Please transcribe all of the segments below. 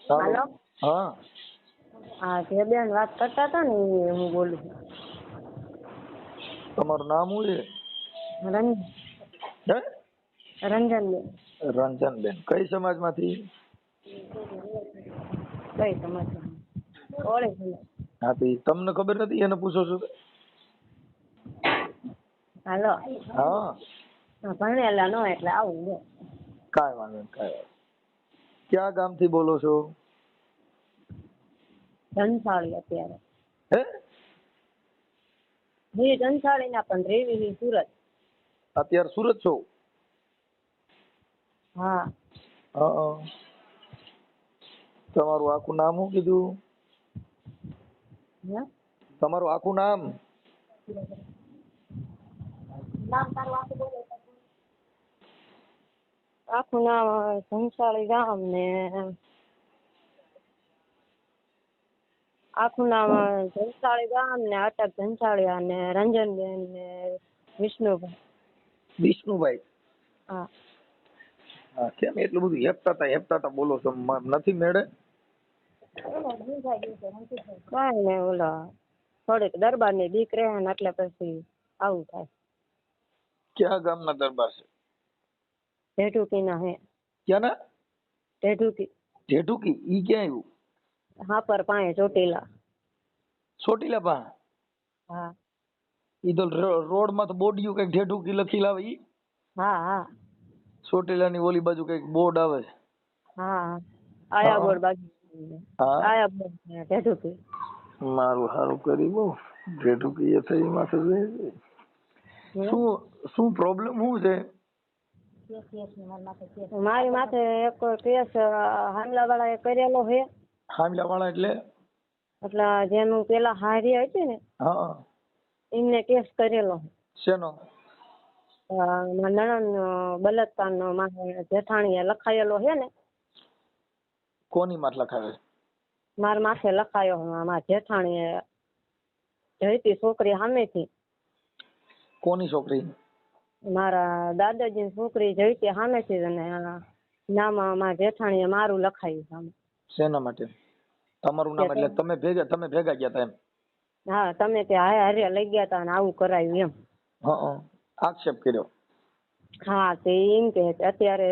હાલો. હા હા, જે બેન વાત કરતા હતા ને એ હું બોલું છું. તમારું નામ શું છે? હે? રંજનબેન. રંજનબેન. કઈ સમાજમાંથી? કઈ સમજ ઓળે સમજ. હા તો ઈ તમને ખબર નથી એને પૂછો છો? હાલો. હા ભણેલા નો એટલે આવું છે. કાંઈ વાંધો નહીં, કાંઈ વાંધો. ક્યાં ગામથી બોલો છો? ધનસાળી અત્યારે. હે? ધનસાળી ના પણ રેવી સુરત. અત્યારે સુરત છો? હા. હા. તમારું આખું નામ શું કીધું? હે? તમારું આખું નામ? નામ તારું આખું બોલો. આખું નામ ધનસાળી ગામ ને આખું નામ ધનસાળી ગામ ને અટક ધનસાળિયા ને રંજનબેન ને વિષ્ણુભાઈ. વિષ્ણુભાઈ. હા. હા, કેમ એટલું બધું હેપતા બોલો છો? નથી મેળે? કાંઈ નહીં, ઓલા થોડીક દરબારની દીક રહે ને એટલે પછી આવું થાય. ક્યાં ગામના દરબાર છે? ઢેઢુકીના હે. ક્યાંના? ઢેઢુકી. ઢેઢુકી? ઈ ક્યાં આવ્યું? હાપર પાસે ચોટીલા. ચોટીલા પાસે? હા. ઈ તો રોડ માં તો બોર્ડિયું કઈક ઢેઢુકી લખી લાવે ઈ? હા હા. ચોટીલાની ઓલી બાજુ કઈક બોર્ડ આવે. હા. આયા બોર્ડ બાજુ. હા. આયા બોર્ડ ઢેઢુકી. મારું સારું કરી બહુ ઢેઢુકી એ થઈ માથે શું પ્રોબ્લેમ શું છે? મારી માથે એક કેસ હામલા વાળા એ કરેલો છે. હામલા વાળા એટલે? એટલે જેનું પેલા હારી હતી ને હા. એમને કેસ કરેલો. શેનો? નણંદ બલાત્કાર નો જેઠાણીએ લખાયેલો છે ને. કોની માથે લખાવે? મારા માથે લખાયો. મારા જેઠાણીએ જઈતી છોકરી સામેથી. કોની છોકરી? મારા દાદાજીની છોકરી જઈતી સામેથી અને નામ મારા જેઠાણીએ મારું લખાયું સામે. શેના માટે? તમારું નામ એટલે તમે ભેગા ગયા હતા એમ? હા, તમે ત્યાં હારે લઈ ગયા હતા અને આવું કરાયું એમ. હા. આક્ષેપ કર્યો? હા, તે એમ કે અત્યારે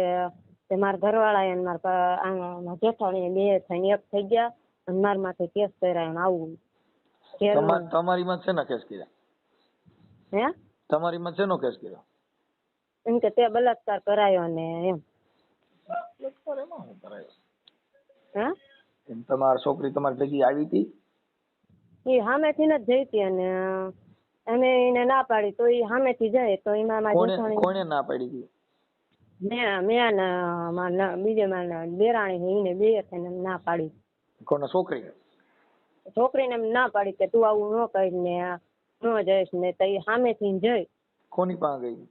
મારા ઘરવાળા અને મારા જેઠાણી બે થઈને એક થઈ ગયા અને મારા માથે કેસ કર્યા આવું. તમારી માં શેના કેસ કર્યા? હે? તમારી માં શેનો કેસ કર્યો? એમ કે તે બલાત્કાર કરાયો ને એમ. બલાત્કાર એમાં શું કરાયો? હે? એમ તમારી છોકરી તમારી ભેગી આવી હતી? એ સામેથી જ જઈતી અને અમે એને ના પાડી તો એ સામેથી જાય તો એમાં મારી જેઠાણી. કોણે ના પાડી હતી? મેં બીજે મારા દેરાણી એને બે થઈને ના પાડી. કોને? છોકરી? છોકરીને એમ ના પાડી કે તું આવું ન કરી ને ન જઈશ ને તો એ સામેથી જઈ. કોની પાસે ગઈ?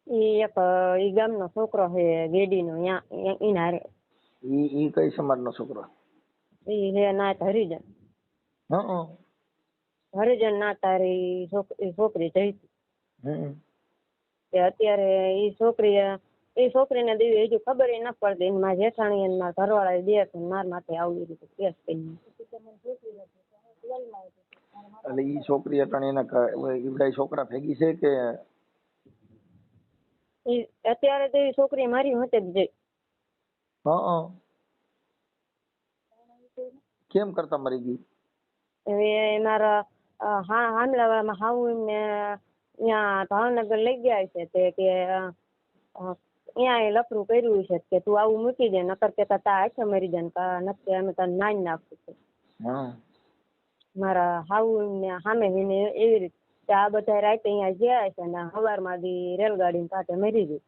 ઈ ગામનો છોકરો છે ગેડીનો એના હારે. ઈ કઈ સમાજનો છોકરો? ઈ હે નાત હરિજન. હા. હરિજન ના તારી છોકરી જઈ. અત્યારે એ છોકરીને દેવી હજુ ખબર ન પડતી. મારા જેઠાણી અને મારા ઘરવાળા બે મારા માથે આવી રીતે કેસ કરી. એટલે ઈ છોકરી અટાણે એના છોકરા ભેગી છે કે? અત્યારે તો એ છોકરી મારી હોતે જ જઈ. હા. કેમ કરતા મરી ગઈ? મારા હામલાવાળામાં હાઉ ને ત્યાં ભાવનગર લઈ ગયા છે તે કે ત્યાં લફરું કર્યું છે કે તું આવું મૂકી દે નકર કે તા આખે મરી જાય નક્કી અમે તને નાઈ નાખું. મારા હાઉ ને સામે એવી રીતે આ બધા રાતે અહીંયા ગયા છે ને સવારમાં રેલગાડી કાંઠે મરી ગઈ.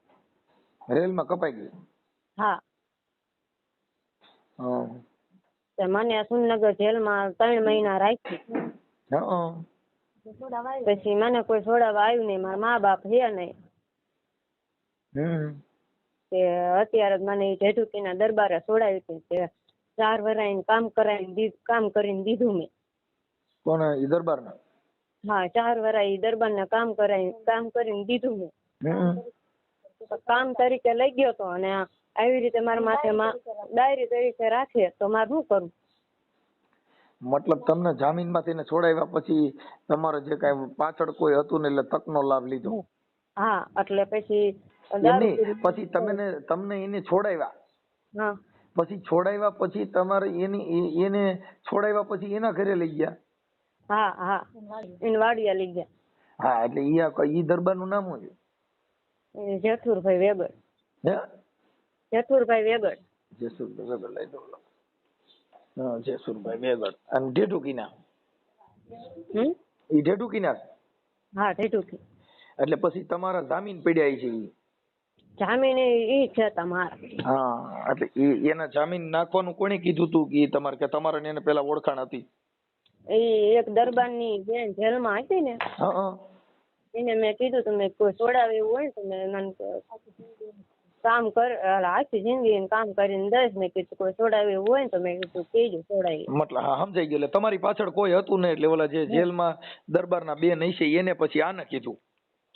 રેલમાં કપાઈ ગઈ? હા. મને સુનગર જેલમાં 3 મહિના રાખી. પછી મને કોઈ છોડાવવા આવ્યું નહીં. મારા મા બાપ છે નહીં. તે અત્યારે મને ઢેઢુકીના દરબારે છોડાવી હતી તે 4 વર્ષ કામ કરીને દીધું મેં. કોને? ઈ દરબારના? હા, 4 વર્ષ ઈ દરબારના કામ કરીને દીધું મેં. કામ તરીકે લઈ ગયો તો અને આવી રીતે મારા માથે ડાયરી તરીકે રાખે તો મારે શું કરવું? મતલબ તમને જામીનમાંથી એને છોડાવ્યા પછી તમારે જે કાંઈ પાછળ કોઈ હતું ને એટલે તકનો લાભ લીધો? હા, એટલે પછી પછી તમને એને છોડાવ્યા, હા, પછી છોડાવ્યા પછી તમારે એને છોડાવ્યા પછી એના ઘરે લઈ ગયા? હા હા, એને વાડિયા લઈ ગયા. હા, એટલે ઈ દરબારનું નામ શું છે? જેઠુરભાઈ વેગડ. હે? જેઠુરભાઈ વેગડ. જેસુરભાઈ વેગડ લઈ દો. હા, જેસુરભાઈ વેગડ. અને ઢેઢુકીના? ઈ ઢેઢુકીના? હા, ઢેઢુકી. એટલે પછી તમારા જામીન પડ્યા છે ઈ? જામીન ઈ છે તમારા. હા, એટલે એના જામીન નાખવાનું કોણે કીધું તું કે તમારે ને એને પેલા ઓળખાણ હતી? એ એક દરબારની બેન જેલમાં હતી ને, એને મેં કીધું તમે કોઈ છોડાવે એવું હોય તો મને કામ કર, આખી જિંદગી કામ કરીને દઈશ. મેં કીધું કોઈ છોડાવે એવું હોય તો મેં કીધું કીધું છોડાવી. મતલબ હા, સમજાઈ ગયું. એટલે તમારી પાછળ કોઈ હતું ને એટલે ઓલા જે જેલમાં દરબારના બેન હશે એને પછી આને કીધું?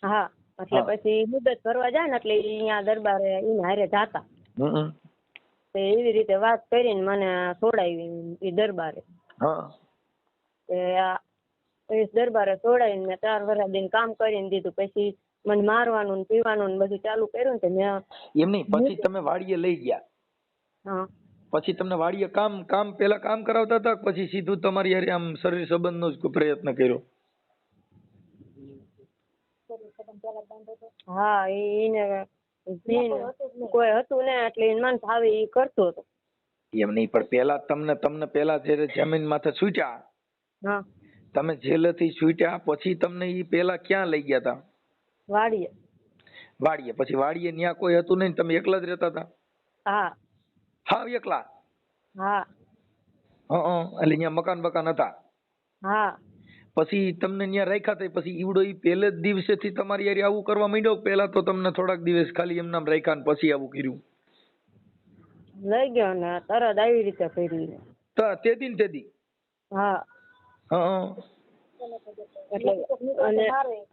હા, એટલે પછી મુદત ભરવા જાય ને એટલે અહીંયા દરબારે એને હારે જાતા. તો એવી રીતે વાત કરીને મને છોડાવી એ દરબારે. દરબારે છોડાવીને મેં 4 વર્ષ દિન કામ કરીને દીધું. પછી મને મારવાનું ને પીવાનું ને બધું ચાલુ કર્યું ને મેં એમ નહીં, પછી તમે વાડીએ લઈ ગયા? હા. પછી તમને વાડીએ કામ પેલા કામ કરાવતા હતા પછી સીધું તમારી હારે આમ શરીર સંબંધનો જ પ્રયત્ન કર્યો? હા, એને કોઈ હતું ને એટલે મન ફાવે એ કરતો હતો. એમ નહીં, પણ પેલા તમને પેલા જયારે જમીન માથે છૂટ્યા, હા, તમે જેલથી છૂટ્યા પછી તમને ઈ પેલા ક્યાં લઈ ગયા હતા? વાડીએ. વાડીએ. પછી વાડીએ ન્યા કોઈ હતું નહીં, તમે એકલા જ રહેતા હતા? હા. હા, એકલા? હા. એટલે ન્યા મકાન હતા? હા. પછી તમને ન્યા રાખ્યા હતા પછી ઈવડો ઈ પહેલે જ દિવસેથી તમારી યાર આવું કરવા માંડ્યો? પેલા તો તમને થોડાક દિવસ ખાલી એમ નામ રાખ્યા ને પછી આવું કર્યું? લઈ ગયો ને તરત આવી રીતે કર્યું. તેદી? હા. એટલે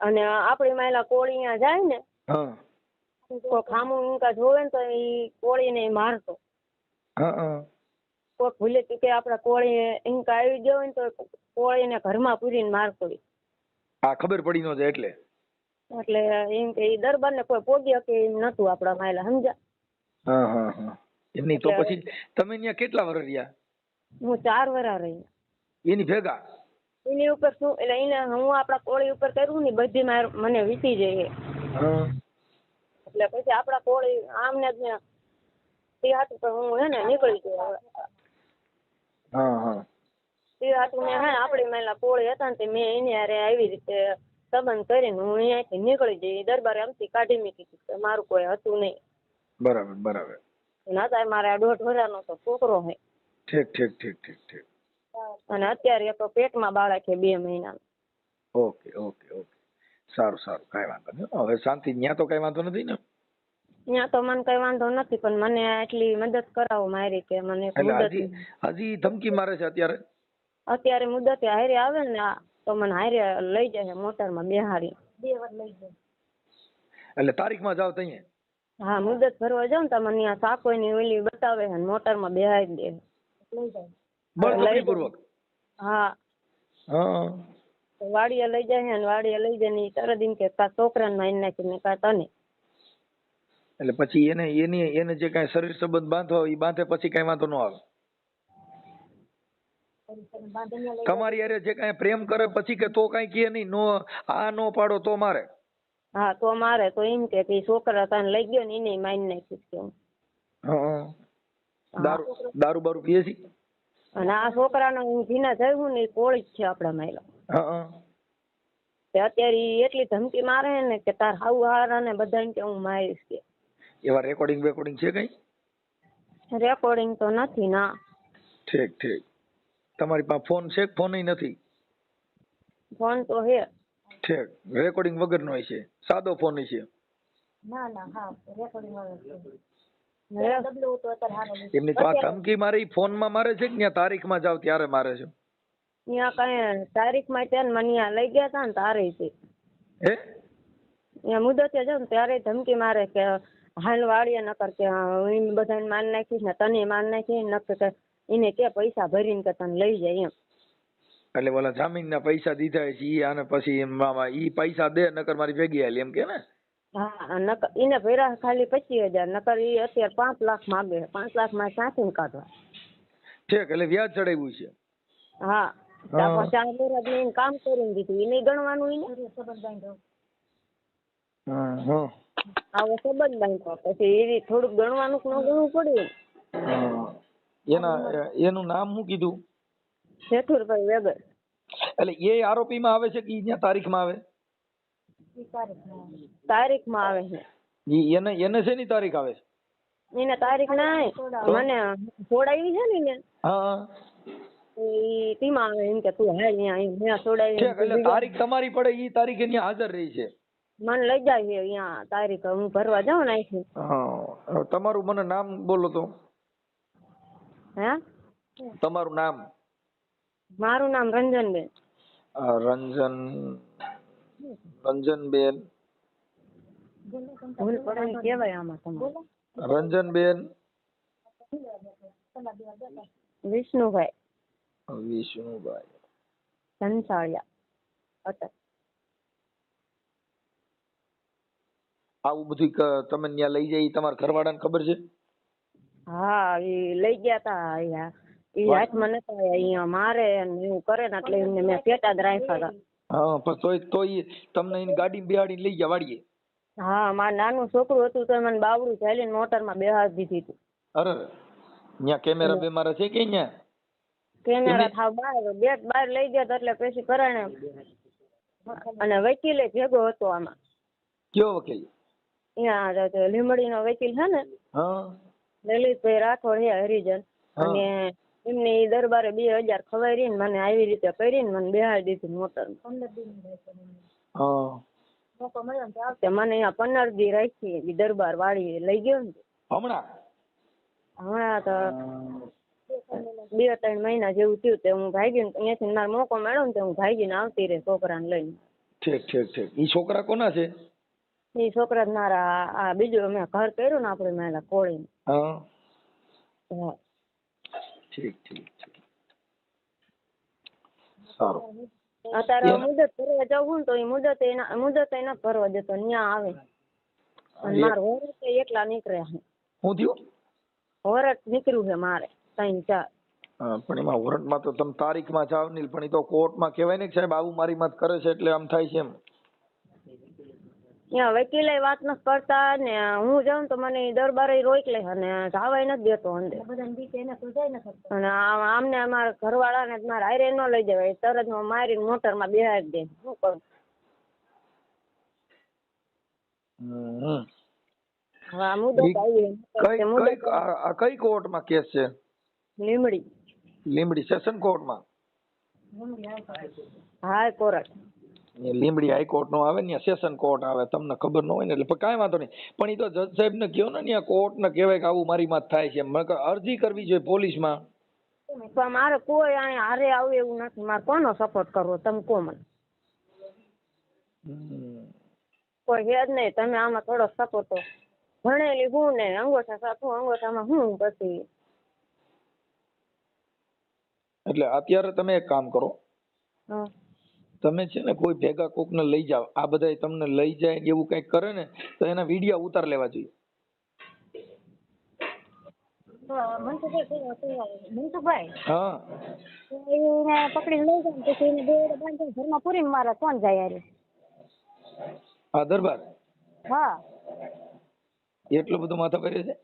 અને આપડી માયલા કોળી ત્યાં જાય ને, તો ખામું ઈંકા જોવે ને તો ઈ કોળીને મારતો. કોક ભૂલે કે આપડા કોળી ઈંકા આવી ગયો ને તો કોળીને ઘરમાં પૂરીને મારતો. હા, ખબર પડી ન જાય એટલે? એટલે એમ કે ઈ દરબારને કોઈ પોગ્યા કે એમ નતું આપડા માયલા, સમજ્યા? એમની તો પછી તમે ત્યાં કેટલા વર્ષ રહ્યા? હું 4 વર્ષ રહી. એની ભેગા? એની ઉપર શું એટલે એને હું આપડા કોળી ઉપર કર્યું ને બધી મને વીતી જાય. એટલે પછી આપડા કોળી આમને જ તે હાટું તો હું હે ને નીકળી ગયો. તે હાટું મેં હે આપડી માયલા કોળી હતા ને મેં એની હારે આવી રીતે સંબંધ કરીને હું અહીંયાથી નીકળી જઈ. દરબારે આમથી કાઢી મૂકી, મારું કોઈ હતું નહીં. બરાબર. નતા મારે 1.5 વર્ષનો તો છોકરો હે. ઠીક. અને અત્યારે તો પેટમાં બાળક છે 2 મહિનાનું. ઓકે. સારું, કઈ વાંધો નહીં. હવે શાંતિ. ત્યાં તો કઈ વાંધો નથી ને? ત્યાં તો મને કઈ વાંધો નથી, પણ મને આટલી મદદ કરાવો મારી કે મને હજી ધમકી મારે છે અત્યારે? અત્યારે મુદત હારે આવે ને તો મને હારે લઈ જાય મોટરમાં બેહાડી. 2 વાર લઈ જાય. એટલે તારીખમાં જાવ તઈએ? હા, મુદત ભરવા જાવ ને તો મને ત્યાં સાકોઈની ઓલી બતાવે ને મોટરમાં બેહાડી દે. લઈ જાય બળજબરીપૂર્વક? હા. વાડીએ લઈ જાય ને વાડીએ લઈ જાય ને તરત એમ કે કા છોકરાને મારી નાખીને કા તને. એટલે પછી એને જે કઈ શરીર સંબંધ બાંધવા હોય એ બાંધે પછી કઈ વાંધો ન આવે? તમારી યારે જે કઈ પ્રેમ કરે પછી કે તો કઈ કે નહીં? નો આ નો પાડો તો મારે? હા, તો મારે તો એમ કે છોકરા તને લઈ ગયો ને એને મારી નાખ્યું. દારૂ બારૂ પીએ છે? અને આ છોકરાને હું જીના થયું ને કોળી જ છે આપડા માયલા. અત્યારે એટલી ધમકી મારે ને કે તાર હાવ હારા ને બધા કે હું મારીશ કે. એવા રેકોર્ડિંગ છે કઈ? રેકોર્ડિંગ તો નથી ના. ઠીક. તમારી પાસે ફોન છે? ફોન નથી? ફોન તો હે. ઠીક. રેકોર્ડિંગ વગરનો છે? સાદો ફોન છે? ના હા, રેકોર્ડિંગ વગર. એમની તો આ ધમકી મારે ફોનમાં મારે છે કે તારીખમાં જાવ ત્યારે મારે છે? ત્યાં કઈ તારીખમાં ત્યાં મને લઈ ગયા હતા ને તારે છે. અહીંયા મુદતે જાઉં ને ત્યારે ધમકી મારે કે હાલ વાળીએ નકર કે હું બધાને માન નાખીશ ને તને માન નાખી નકર કે એને કે પૈસા ભરીને કે તને લઈ જાય એમ. એટલે ઓલા જામીન ના પૈસા દીધા છે ઈ આને પછી મામા ઈ પૈસા દે નકર મારી ભેગી હાલી એમ કે ને. હા નકર એને ભર્યા ખાલી 25,000 નકર ઈ અત્યારે 5 લાખ માંગે 5 લાખ માં સાચીને કાઢવા. ઠીક એટલે વ્યાજ ચડાવ્યું છે. હા તાપા 4 વર્ષ લઈને કામ કરીને દીધું એને ગણવાનું એને આવો સંબંધ બાંધ્યો પછી એ થોડુંક ગણવાનું ન ગણવું પડ્યું. એનું નામ શું કીધું? જેઠુરભાઈ વેગર. એટલે એ આરોપી માં આવે છે કે ઈ તારીખમાં આવે? તારીખમાં આવે છે. એને શેની તારીખ આવે છે? એને તારીખ ના મને છોડાવી છે ને હા ઈ તીમાં આવે એમ કે તું હાલ અહીંયા છોડાવી. એટલે તારીખ તમારી પડે ઈ તારીખે અહીંયા હાજર રહી છે. મને લઈ જાય છે અહીંયા તારીખ હું ભરવા જાઉં ને અહીંથી. હા તમારું મને નામ બોલો તો. હે તમારું નામ? મારું નામ રંજનબેન. રંજનબેન ભૂલ પડે કેવાય આમાં તમારે. રંજનબેન વિષ્ણુભાઈ ઘનસાળિયા અટક. આવું બધું તમે ત્યાં લઈ જાય તમારા ઘરવાળાને ખબર છે? હા એ લઈ ગયા તા અહીંયા એ હાથમાં નતા અહીંયા મારે ને એવું કરે ને એટલે એમને મેં પેટા જ રાખ્યા હતા. હા પણ તોય તમને એની ગાડી બેહાડીને લઈ ગયા વાડીએ? હા મારું નાનું છોકરું હતું તો મને બાવડું ચાલીને મોટરમાં બેહાડી દીધી હતી. અરે ત્યાં કેમેરા બેમારા છે કે અહીંયા? કેમેરા થાવ બહાર લઈ ગયા એટલે પછી કરાણે અને વકીલે ભેગો હતો આમાં. કયો વકીલ? અહીંયા લીમડી નો વકીલ છે ને લલિતભાઈ રાઠોડ હે હરિજન અને એમને દરબારે 2,000 ખવાઈ ને મને આવી રીતે કરીને મને બેહાડી દીધી મોટર. 15 દી મને અહીંયા 15 દી રાખી દરબાર વાળી લઈ ગયો ને. હમણાં તો 2-3 મહિના જેવું થયું તે હું ભાગીને અહીંયાથી મારો મોકો મળ્યો ને હું ભાગીને આવતી રહી છોકરાને લઈને. ઠીક ઈ છોકરા કોના છે? એ છોકરા મારા આ બીજું અમે ઘર કર્યું ને આપણે મેલા કોળી. ઠીક સારું. અત્યારે મુદત ભરવા જવું ને તો એ મુદત એના ભરવા દેતો ત્યાં આવે અને મારે હોરત એકલા નીકળ્યા. શું થયું? હોરત નીકળ્યું છે મારે 3-4. પણ એમાં હોરટમાં તો તમે તારીખમાં જાવ નહીં પણ એ તો કોર્ટમાં કહેવાય ને કે સાહેબ આવું મારી મત કરે છે એટલે આમ થાય છે એમ. ત્યાં વકીલે વાત નથી કરતા ને હું જાઉં તો મને દરબારે રોક લે અને જવાય નથી દેતો અંદર. અને આમને અમારા ઘરવાળા ને મારે હારે ન લઈ જવાય તરત મારીને મોટરમાં બેહાડી દે. શું કરું? હવે આ મુદત આવી કઈ કોર્ટમાં કેસ છે? લીંબડી સેશન કોર્ટમાં? હાઈકોર્ટ. લીંબડી હાઈકોર્ટ નો આવે ને સેશન કોર્ટ આવે. તમને ખબર ન હોય ને એટલે કઈ વાંધો નહીં પણ એ તો જજ સાહેબ ને કહો ને ત્યાં કોર્ટ ને કહેવાય કે આવું મારી માં થાય છે અરજી કરવી જોઈએ પોલીસમાં. મારે કોઈ હારે આવું એવું નથી. મારે કોનો સપોર્ટ કરવો તમે કહો મને? કોઈ છે જ નહીં. તમે આમાં થોડો સપોર્ટ ભણેલી હું ને અંગોઠા સાચું અંગોઠામાં હું પછી. એટલે અત્યારે તમે એક કામ કરો તમે છે ને કોઈ ભેગા કોક ને લઈ જાવ. આ બધા તમને લઈ જાય એવું કઈક કરે ને તો એના વિડીયો ઉતાર લેવા જોઈએ. મનસુખભાઈ હા એને પકડીને લઈ જાય પછી એને દોરડે બાંધીને ઘરમાં પૂરીને મારે કોણ જાય યાર? હા દરબાર. હા એટલું બધું માથા પડે છે?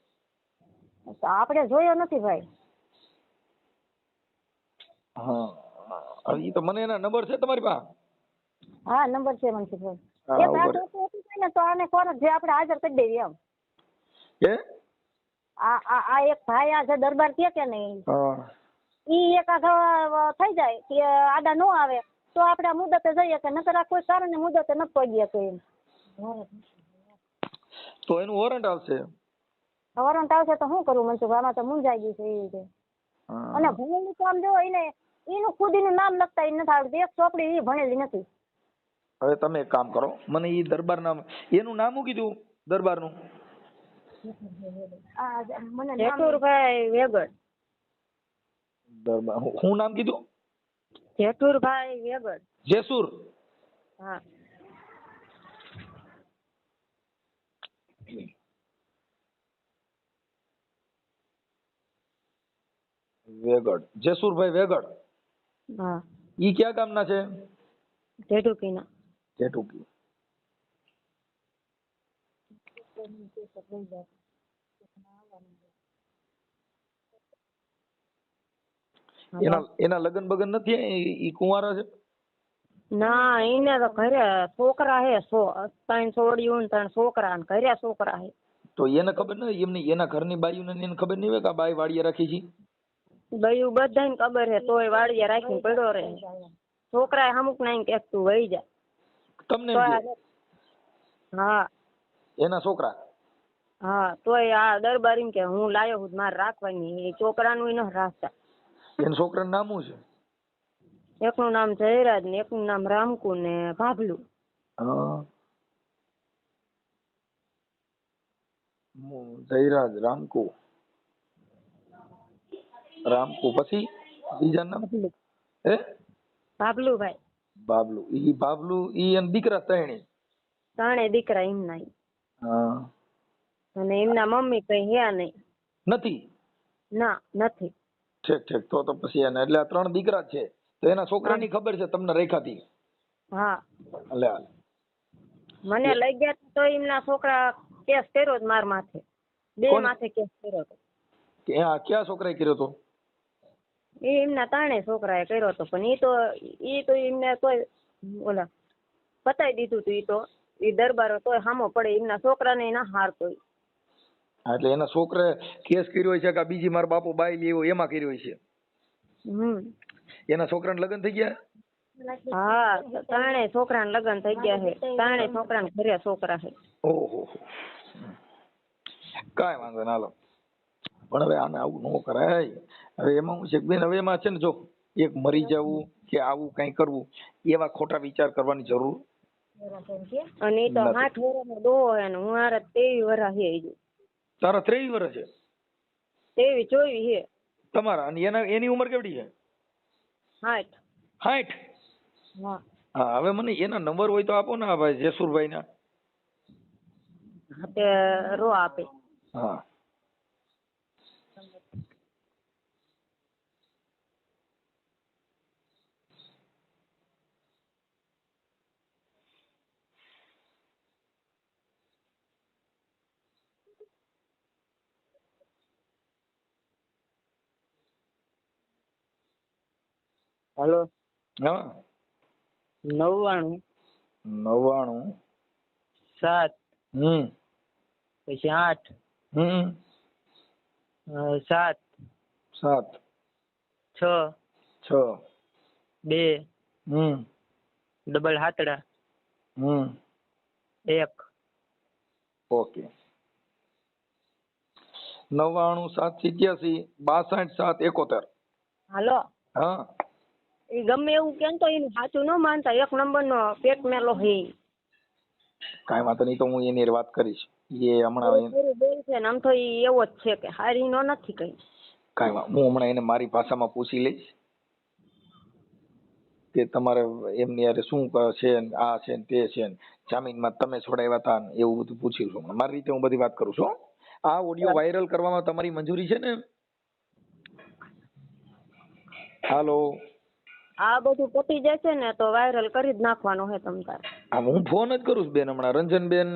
આપણે જોયો નથી ભાઈ. હા એ તો મને એના નંબર છે તમારી પાસે? હા નંબર છે મનસુખભાઈ. તો આને કોણ જે આપણે હાજર કરી દેવી એમ. આ એક ભાઈ આ જે દરબાર કે નહીં ઈ એકાદ થઈ જાય કે આડા નો આવે તો આપણે આ મુદતે જઈએ કે નકર આ કોઈ કારણે મુદતે નથી પડીએ કે એમ. તો એનું વોરંટ આવશે? વોરંટ આવશે તો શું કરવું મનસુખ? આમાં તો મૂંઝાઈ ગયું છે એ રીતે. અને ભણેલી તો આમ જો એને એનું ખુદીનું નામ લખતા નથી આવડતું. એક ચોપડી એ ભણેલી નથી. હવે તમે એક કામ કરો, મને ઈ દરબાર નામ, એનું નામ શું કીધું દરબારનું? જેઠુરભાઈ વેગડ. દરબાર શું નામ કીધું? જેઠુરભાઈ વેગડ. જેસુર. હા. વેગડ, જેસુરભાઈ વેગડ. હા. ઈ ક્યાં ગામના છે? જેઠુકીના. જેઠુકી. એના લગન બગન નથી? ઈ કુંવારા છે? ના, એને તો ઘરે છોકરા હે, 3 છોડીયું 3 છોકરા ને ઘરે છોકરા હે. તો એને ખબર નથી એમની, એના ઘરની બાયુને એને ખબર નહીં હોય કે આ બાઈ વાડીએ રાખી છે? બયું બધાને ખબર હે, તોય વાડીએ રાખીને પડ્યો રહે. છોકરા અમુક નાઈ કે તું વહી જા. તમને? હા. એના છોકરા? હા, તોય આ દરબારી કે હું લાયો હું મારે રાખવાની. એ છોકરાનું ન રાખતા. એના છોકરાનું નામ શું છે? એકનું નામ જયરાજ ને એકનું નામ રામકુ ને ભાભલું. જયરાજ, રામકુ. રામકુ પછી બીજા નામ? હે? ભાભલુભાઈ. બાબલું. ઈ બાબલું ઈ એમ દીકરા ત્રણે દીકરા એમના. હા. અને એમના મમ્મી કઈ હે નહીં. નથી? ના, નથી. ઠીક ઠીક. તો પછી એને એટલે આ 3 દીકરા છે, તો એના છોકરાની ખબર છે તમને રેખાથી? હા. એટલે મને લઈ ગયા તો એમના છોકરા કેસ કર્યો જ માર માથે. 2 માથે કેસ કર્યો તો. કે આ ક્યાં છોકરાએ કર્યો તો? એ એમના 3 છોકરાએ કર્યો તો, પણ ઈ તો એમને કોઈ ઓલા પતાઈ દીધું તું. ઈ તો ઈ દરબારો તોય સામો પડે, એમના છોકરાને ના હારતો. એટલે એના છોકરાએ કેસ કર્યો છે કે બીજી માર બાપુ બાઈ લેવો એમાં કર્યો છે? એના છોકરાને લગ્ન થઈ ગયા? હા, 3 છોકરાને લગ્ન થઈ ગયા છે. 3 છોકરાને ઘરે છોકરા છે. ઓહો, કાંઈ વાંધો ના. હાલો, પણ હવે આને આવું ન કરાય. હવે એમાં હું છે બેન, હવે એમાં છે ને, જો એક મરી જવું કે આવું કઈ કરવું, એવા ખોટા વિચાર કરવાની જરૂર. અને એ તો 8 વર્ષનો ડોહો હે ને હું આરે 23 વર્ષ હે. તારા 23 વર્ષ છે? 23 24 હે તમારા. અને એની ઉંમર કેવડી છે? 60. 60? હા. હા, હવે મને એના નંબર હોય તો આપો ને આ ભાઈ જેસુરભાઈ ના. તે રો આપે. હા. હેલો. હા. 99 99 7 પછી 8 7 7 6 6 2 ડબલ 7 1. ઓકે. 99 7 87 62 7 71. હાલો. હા. એ ગમે એવું કેમ તો એનું સાચું ન માનતા. 1 નંબરનો પેટ મેલો હે. કાંઈ વાંધો નહીં, તો હું એની વાત કરીશ. એ હમણાં આમ તો એવો જ છે કે હારી નો નથી કઈ. કાંઈ વાત, હું હમણાં એને મારી ભાષામાં પૂછી લઈશ કે તમારે એમની યારે શું છે, આ છે ને તે છે, જામીનમાં તમે છોડાવ્યા હતા ને એવું બધું પૂછ્યું છું. મારી રીતે હું બધી વાત કરું છું. આ ઓડિયો વાયરલ કરવામાં તમારી મંજૂરી છે ને? હાલો. આ બધું પતી જશે ને તો વાયરલ કરી જ નાખવાનો હે તમ તાર. હા, હું ફોન જ કરું છું બેન હમણાં. રંજનબેન,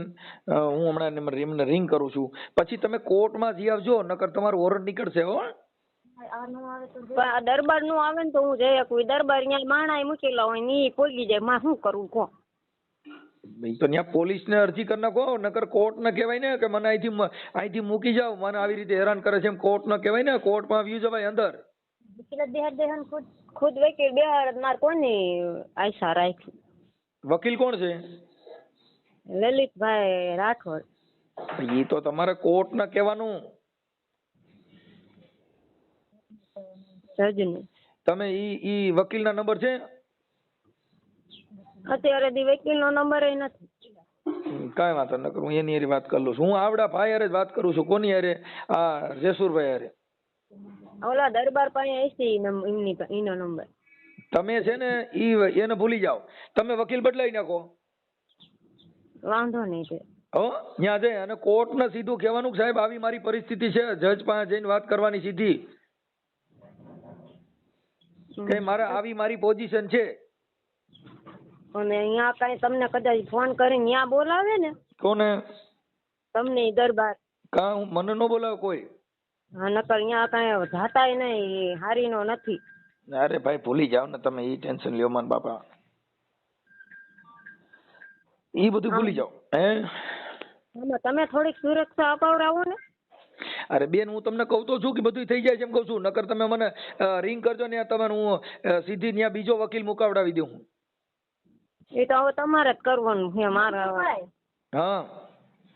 હું હમણાં એમને રિંગ કરું છું. પછી તમે કોર્ટમાં જઈ આવજો, નકર તમારું વોરંટ નીકળશે હો. દરબાર નું આવે ને તો હું જઈ શકું. દરબાર અહીંયા માણા મૂકેલા હોય ને ઈ પોગી જાય, માં શું કરવું કહો? તો ત્યાં પોલીસ ને અરજી કરી નાખો, નકર કોર્ટ ને કહેવાય ને કે મને અહીંથી મૂકી જાવ, મને આવી રીતે હેરાન કરે છે, એમ કોર્ટ ને કહેવાય ને, કોર્ટમાં વ્યુ જવાય અંદર. ખુદ વકીલ બેહાર માર કોની આશા રાખી. વકીલ કોણ છે? લલિતભાઈ રાઠોડ. ઈ તો તમારે કોર્ટ ને કહેવાનું. જજને. તમે ઈ વકીલ ના નંબર છે? અત્યારે દી વકીલનો નંબર ય નથી. કાંઈ વાંધો ન કરું, હું એની હારે વાત કરી લઉં છું. હું આવડા ભાઈ હારે જ વાત કરું છું. કોની હારે? આ જેસુરભાઈ હારે. ઓલા દરબાર પાસે હશે એનો નંબર. તમે છે ને એને ભૂલી જાઓ. તમે વકીલ બદલાઈ નાખો. વાંધો નહીં તે. હો ત્યાં જઈ અને કોર્ટને સીધું કહેવાનું કે સાહેબ આવી મારી પરિસ્થિતિ છે, જજ પાસે જઈને વાત કરવાની સીધી કે મારે આવી મારી પોઝિશન છે. અને અહીંયા કઈ તમને કદાચ ફોન કરીને ત્યાં બોલાવે ને. કોને? તમને દરબાર. કા મને ન બોલાવે કોઈ? હા નકર અહીંયા કઈ જાતાય નહીં, હારીનો નથી. અરે ભાઈ ભૂલી જાવ ને તમે, ઈ ટેન્શન લ્યો મન બાપા, ઈ બધું ભૂલી જાવ. તમે થોડીક સુરક્ષા અપાવરાવો ને. અરે બેન હું તમને કહું તો છું કે બધું થઈ જાય છે એમ કહું છું. નકર તમે મને રિંગ કરજો ને તમે, હું સીધી ત્યાં બીજો વકીલ મુકાવડાવી દઉં. એ તો હવે તમારે જ કરવાનું છે મારે. હા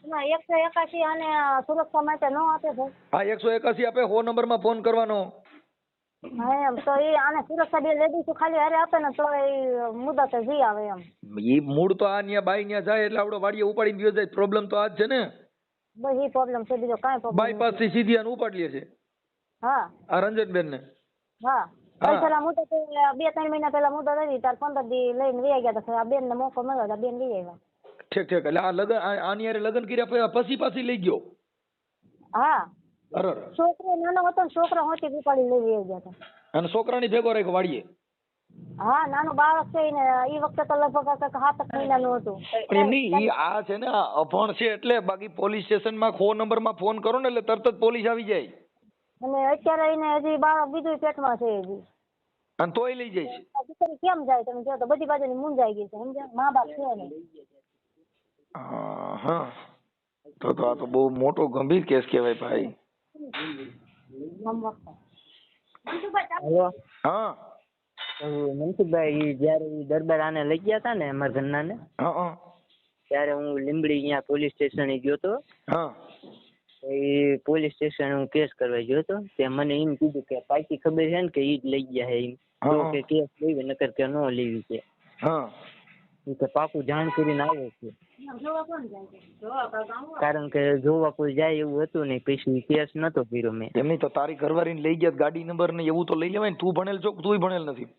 181 અને સુરક્ષા માટે ન આપે ભાઈ? હા 181 આપે, 100 નંબરમાં ફોન કરવાનો. હા એમ તો એ આને સુરક્ષા બે લેડીઝ ખાલી હારે આપે ને તો એ મુદ્દા તો જી આવે એમ. ઈ મૂળ તો આ ન્યા બાઈ ન્યા જાય એટલે આવડો વાડીએ ઉપાડીને ગયો જાય. પ્રોબ્લેમ તો આ જ છે ને. બસ એ પ્રોબ્લેમ છે, બીજો કાંઈ પ્રોબ્લેમ. બાયપાસ થી સીધી આને ઉપાડી લે છે. હા આ રંજનબેન ને. હા પેલા મુદ્દા 2-3 મહિના પેલા મુદ્દા હતી તાર 15 દી લઈને વહી ગયા તો આ બેન ને મોકો મળ્યો તો બેન વહી આવ્યા. ઠીક એટલે આ લગન આની હારે લગન કર્યા પછી પાછી લઈ ગયો. હા અરે છોકરો નાનો હતો ને છોકરા હોતી ઉપાડી લઈ વહી ગયા હતા. અને છોકરાની ભેગો રાખ્યો વાડીએ. હા નાનું બાળક છે ને એ વખતે તો લગભગ 7 મહિનાનું હતું. પણ એમની ઈ આ છે ને અભણ છે એટલે, બાકી પોલીસ સ્ટેશનમાં 100 નંબરમાં ફોન કરો ને એટલે તરત જ પોલીસ આવી જાય. અને અત્યારે એને હજી બાળક બીજું પેટમાં છે હજી. અને તોય લઈ જાય છે. દીકરી કેમ જાય તમે કહો તો બધી બાજુની મૂંઝાઈ ગઈ છે સમજ્યા, મા બાપ છે ને. હા તો આ તો બહુ મોટો ગંભીર કેસ કહેવાય ભાઈ. હેલો હા મનસુખભાઈ, જયારે દરબાર આને લઈ ગયા હતા ને અમારા ઘરના ને, ત્યારે હું લીંબડી અહીંયા પોલીસ સ્ટેશન ગયો તો. એ પોલીસ સ્ટેશન હું કેસ કરવા ગયો તો. તે મને એમ કીધું કે પાકી ખબર છે ને કે ઈ જ લઈ ગયા છે એમ, તો કે કેસ લેવી નકર કે ન લેવી છે. કે પાકું જાણ કરીને આવો છે, કારણ કે જોવા કોઈ જાય એવું હતું નહીં. પછી કેસ નતો કર્યો મેં. એમની તો તારી ઘરવાળીને લઈ ગયા ગાડી નંબર ને એવું તો લઈ લેવાય ને. તું ભણેલ છો? તું ભણેલ નથી?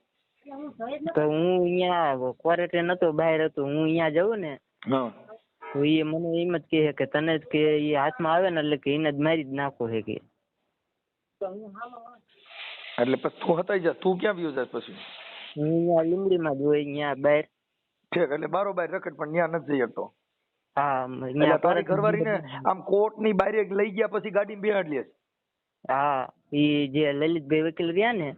તો હું અહીંયા ક્વોરન્ટાઇન નતો, બહાર હતો. હું અહીંયા જાઉં ને તો એ મને એમ જ કહે કે તને જ કે એ હાથમાં આવે ને એટલે કે એને જ મારી જ નાખો છે કે. એટલે પછી તું હતાઈ જા. તું ક્યાં વ્યો જાય પછી? હું અહીંયા લીંબડીમાં જ હોય, અહીંયા બહાર. ઠીક એટલે બારોબાર રખડ પણ ત્યાં નથી જઈ શકતો. હા તારી ઘરવાળીને આમ કોર્ટ ની બહાર લઈ ગયા પછી ગાડી બેહાડી લે? હા એ જે લલિતભાઈ વકીલ રહ્યા ને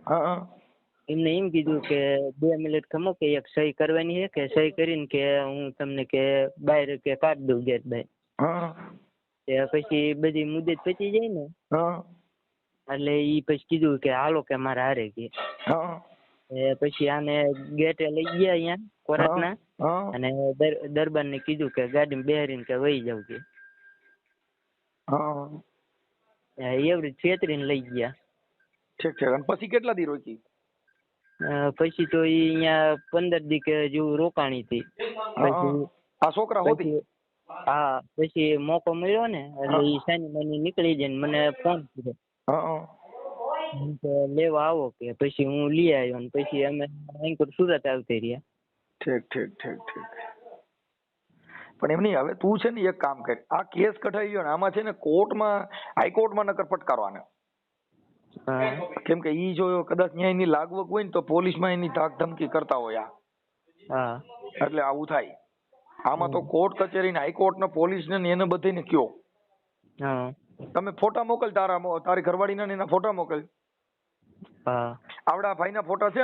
એમને એમ કીધું કે 2 મિનિટ ખમો કે એક સહી કરવાની છે કે સહી કરીને કે હું તમને કે બહાર કે કાઢી દઉં ગેટ બહાર. પછી બધી મુદત પચી જાય ને એટલે ઈ પછી કીધું કે હાલો કે મારે હારે કે. પછી આને ગેટે લઈ ગયા અહીંયા કોર્ટના, અને દરબાર ને કીધું કે ગાડીમાં બેહારીને કે વહી જાવ કે. એવડી છેતરીને લઈ ગયા. ઠીક છે. અને પછી કેટલા દી રોકી? પછી તો ઈ અહીંયા 15 દી કે જેવું રોકાણી હતી. પછી આ છોકરા હોતી? હા પછી મોકો મળ્યો ને એટલે ઈ સાની માની નીકળી જાય ને મને ફોન કર્યો લેવા આવો કે. પછી હું લઈ આવ્યો ને પછી અમે અહીં સુરત આવતી રહ્યા. ઠીક. પણ એમ નહીં, હવે તું છે ને એક કામ કર, આ કેસ કઢાઈ ગયો ને આમાં છે ને કોર્ટમાં હાઈકોર્ટમાં નકર ફટકારવાને. કેમ કે ઈ જો કદાચ ન્યાય ની લાગવગ હોય ને તો પોલીસમાં એની ધાક ધમકી કરતા હોય આ. એટલે આવું થાય. આમાં તો કોર્ટ કચેરી ને હાઈકોર્ટ ને પોલીસ ને એને બધાને કયો. તમે ફોટા મોકલ, તારી ઘરવાળીના એના ફોટા મોકલ. આવડા ભાઈના ફોટા છે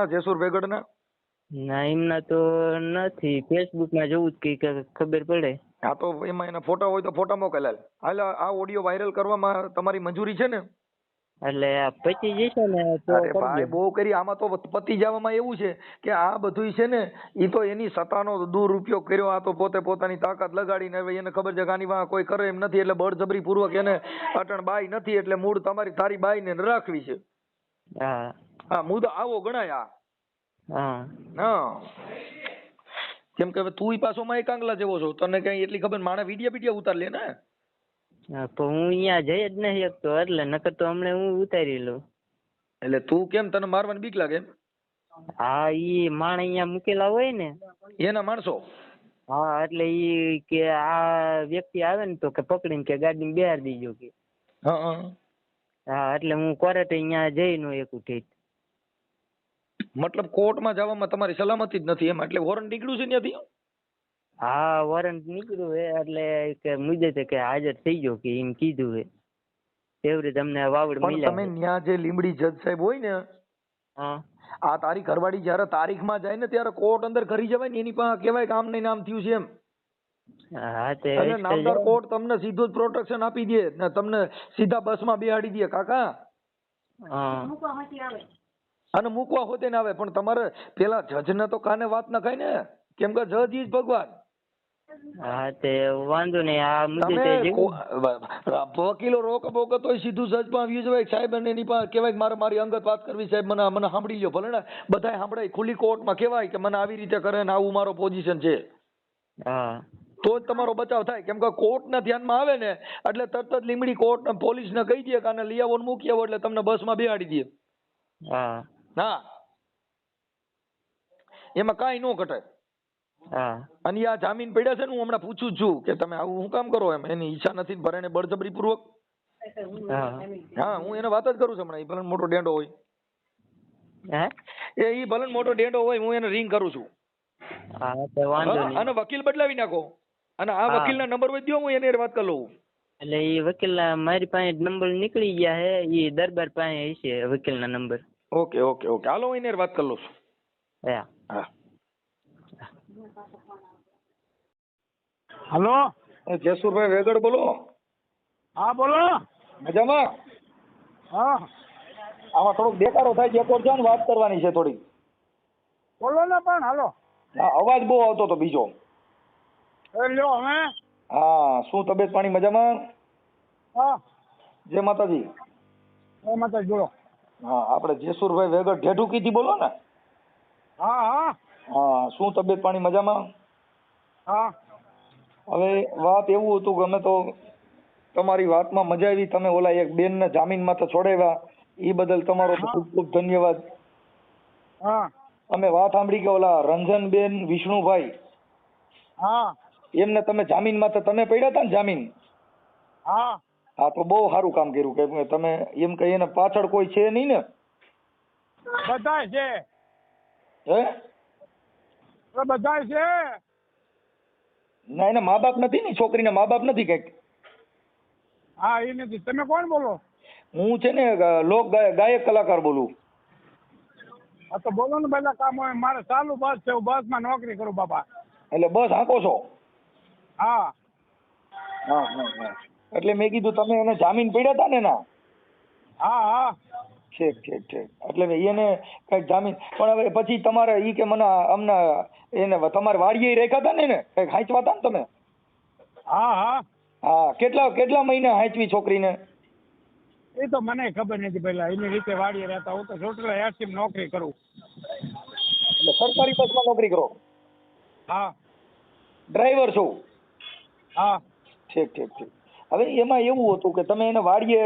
જેસુર વેગડના? ના એમના તો નથી, ફેસબુક માં જોવું જ કે ખબર પડે. હા તો એમાં એના ફોટા હોય તો ફોટા મોકલ. હાલ આ ઓડિયો વાયરલ કરવામાં તમારી મંજૂરી છે ને? એટલે પતી જશે ને તો ભાઈ બહુ કરી. આમાં તો પતી જવામાં એવું છે કે આ બધું છે ને ઈ તો એની સત્તાનો દુરુપયોગ કર્યો. આ તો પોતે પોતાની તાકાત લગાડીને હવે એને ખબર છે કે આની વાં કોઈ કરે એમ નથી એટલે બળજબરી પૂર્વક એને અટણ બાઈ નથી એટલે મૂળ તારી બાઈ ને રાખવી છે. હા મુદ્દો આવો ગણાય. હા કેમ કે હવે તું પાછો માં એકાંગલા જેવો છો, તને કઈ એટલી ખબર માણે વિડિયા બીડિયા ઉતાર લે ને. હા, તો હું અહીંયા જઈ જ નહીં શકતો એટલે નકર તો હમણાં હું ઉતારી લઉં. એટલે તું કેમ, તને મારવાની બીક લાગે એમ? હા, ઈ માણ અહીંયા મૂકેલા હોય ને એના માણસો? હા, એટલે ઈ કે આ વ્યક્તિ આવે ને તો કે પકડીને કે ગાડીમાં બેહાર દીજો કે. હા, એટલે હું કોર્ટે અહીંયા જઈ નો એકું ઠીક. મતલબ કોર્ટમાં જવામાં તમારી સલામતી જ નથી એમ, એટલે વોરંટ નીકળ્યું છે ત્યાંથી? હા, વોરંટ નીકળ્યું હે એટલે કે મુદ્દતે કે હાજર થઈ ગયો કે એમ કીધું હે. એવી રીતે અમને વાવડ પણ મળ્યા. તમે ન્યા જે લીંબડી જજ સાહેબ હોય ને, હા, આ તારી ઘરવાળી જયારે તારીખમાં જાય ને ત્યારે કોર્ટ અંદર કરી જવાય ને, એની પાસે કહેવાય કે આમ નહીં નામ થયું છે એમ. હા, તે અને નામદાર કોર્ટ તમને સીધું જ પ્રોટેક્શન આપી દે ને, તમને સીધા બસમાં બેહાડી દે કાકા. હા, અને મૂકવા હોતે ને આવે, પણ તમારે પેલા જજ ને તો કાને વાત ન ખાય ને, કેમ કે જજ ઈ જ ભગવાન. હા, તે વાંધો નહીં. આ મુદ્દે વકીલો રોક બોક તો સીધું જજ માં આવી જવાય સાહેબ, અને એની પાસે કહેવાય કે મારી અંગત વાત કરવી સાહેબ, મને સાંભળી લ્યો. ભલે ને બધાય સાંભળાય, ખુલ્લી કોર્ટમાં કહેવાય કે મને આવી રીતે કરે ને આવું મારો પોઝિશન છે. હા, તો જ તમારો બચાવ થાય. કેમ કે કોર્ટ ના ધ્યાનમાં આવે ને એટલે તરત જ લીંબડી કોર્ટ ને પોલીસ ને કહી દે કે આને લઈ આવો ને મૂકી આવો, એટલે તમને બસમાં બેહાડી દે. હા, હા, એમાં કાંઈ ન ઘટે. હા, અને આ જામીન પડ્યા છે ને, હું હમણાં પૂછું છું કે તમે આવું શું કામ કરો એમ, એની ઈચ્છા નથી ભરે ને બળજબરી પૂર્વક. હા, હું એને વાત જ કરું છું હમણાં. એ ભલે મોટો ડેંડો હોય, એ ભલે મોટો ડેંડો હોય, હું એને રિંગ કરું છું. હા, તે વાંધો નહીં. અને વકીલ બદલાવી નાખો, અને આ વકીલના નંબર હોય દો, હું એની વાત કરી લઉં. એટલે એ વકીલના મારી પાસે નંબર નીકળી ગયા હે, એ દરબાર પાસે હશે વકીલના નંબર. ઓકે ઓકે ઓકે, હાલો હું એની વાત કરી લઉં છું. હા, હા. હલો, જસુરભાઈ વેગડ બોલો. હા બોલો. મજામાં? હા આમાં થોડોક બેકારો થાય છે, એક વાર છે ને વાત કરવાની છે થોડી. બોલો ને પણ. હાલો. હા, અવાજ બહુ આવતો હતો બીજો. લ્યો હવે. હા, શું તબિયત પાણી મજામાં? હા, જય માતાજી. એ માતા બોલો. હા, આપણે જેસુરભાઈ વેગડ ઢેઢુકીથી બોલો ને? હા હા હા, શું તબિયત પાણી મજામાં? હા. હવે વાત એવું હતું કે અમે તો તમારી વાતમાં મજા આવી, તમે ઓલા એક બેનને જામીનમાં તો છોડાવ્યા, એ બદલ તમારો ખૂબ ખૂબ ધન્યવાદ. હા અમે વાત સાંભળી કે ઓલા રંજનબેન વિષ્ણુભાઈ, હા એમને તમે જામીનમાં તો તમે પડ્યા હતા ને જામીન? હા. હા, તો બહુ સારું કામ કર્યું કે તમે એમ કહીએ ને, પાછળ કોઈ છે નહીં ને? બધાય છે. હે? બધાય છે. ના, એના મા બાપ નથી ને, છોકરીના મા બાપ નથી કઈક? હા, એ નથી. તમે કોણ બોલો? હું છે ને લોક ગાયક કલાકાર બોલું. હા, તો બોલો ને પેલા. કામ હોય મારે ચાલુ બસ છે, હું બસમાં નોકરી કરું બાપા. એટલે બસ હાંકો છો? હા હા હા હા. એટલે મેં કીધું તમે એને જામીન પડ્યા હતા ને એના? હા હા. ઠીક ઠીક ઠીક. એટલે એને કઈક જામીન, પણ હવે પછી તમારે ઈ કે મને અમને એને તમારે વાડીએ રાખ્યા હતા ને, એને કઈક હાંચવા હતા ને તમે? હા હા. હા, કેટલા મહિના હાંચવી છોકરીને? એ તો મને ખબર નથી પેલા. એની રીતે વાડીએ રહેતા. હું તો છોકરા યાસી નોકરી કરું. એટલે સરકારી બસમાં નોકરી કરો? હા ડ્રાઈવર છો? હા. ઠીક ઠીક ઠીક. હવે એમાં એવું હતું કે તમે એને વાડીએ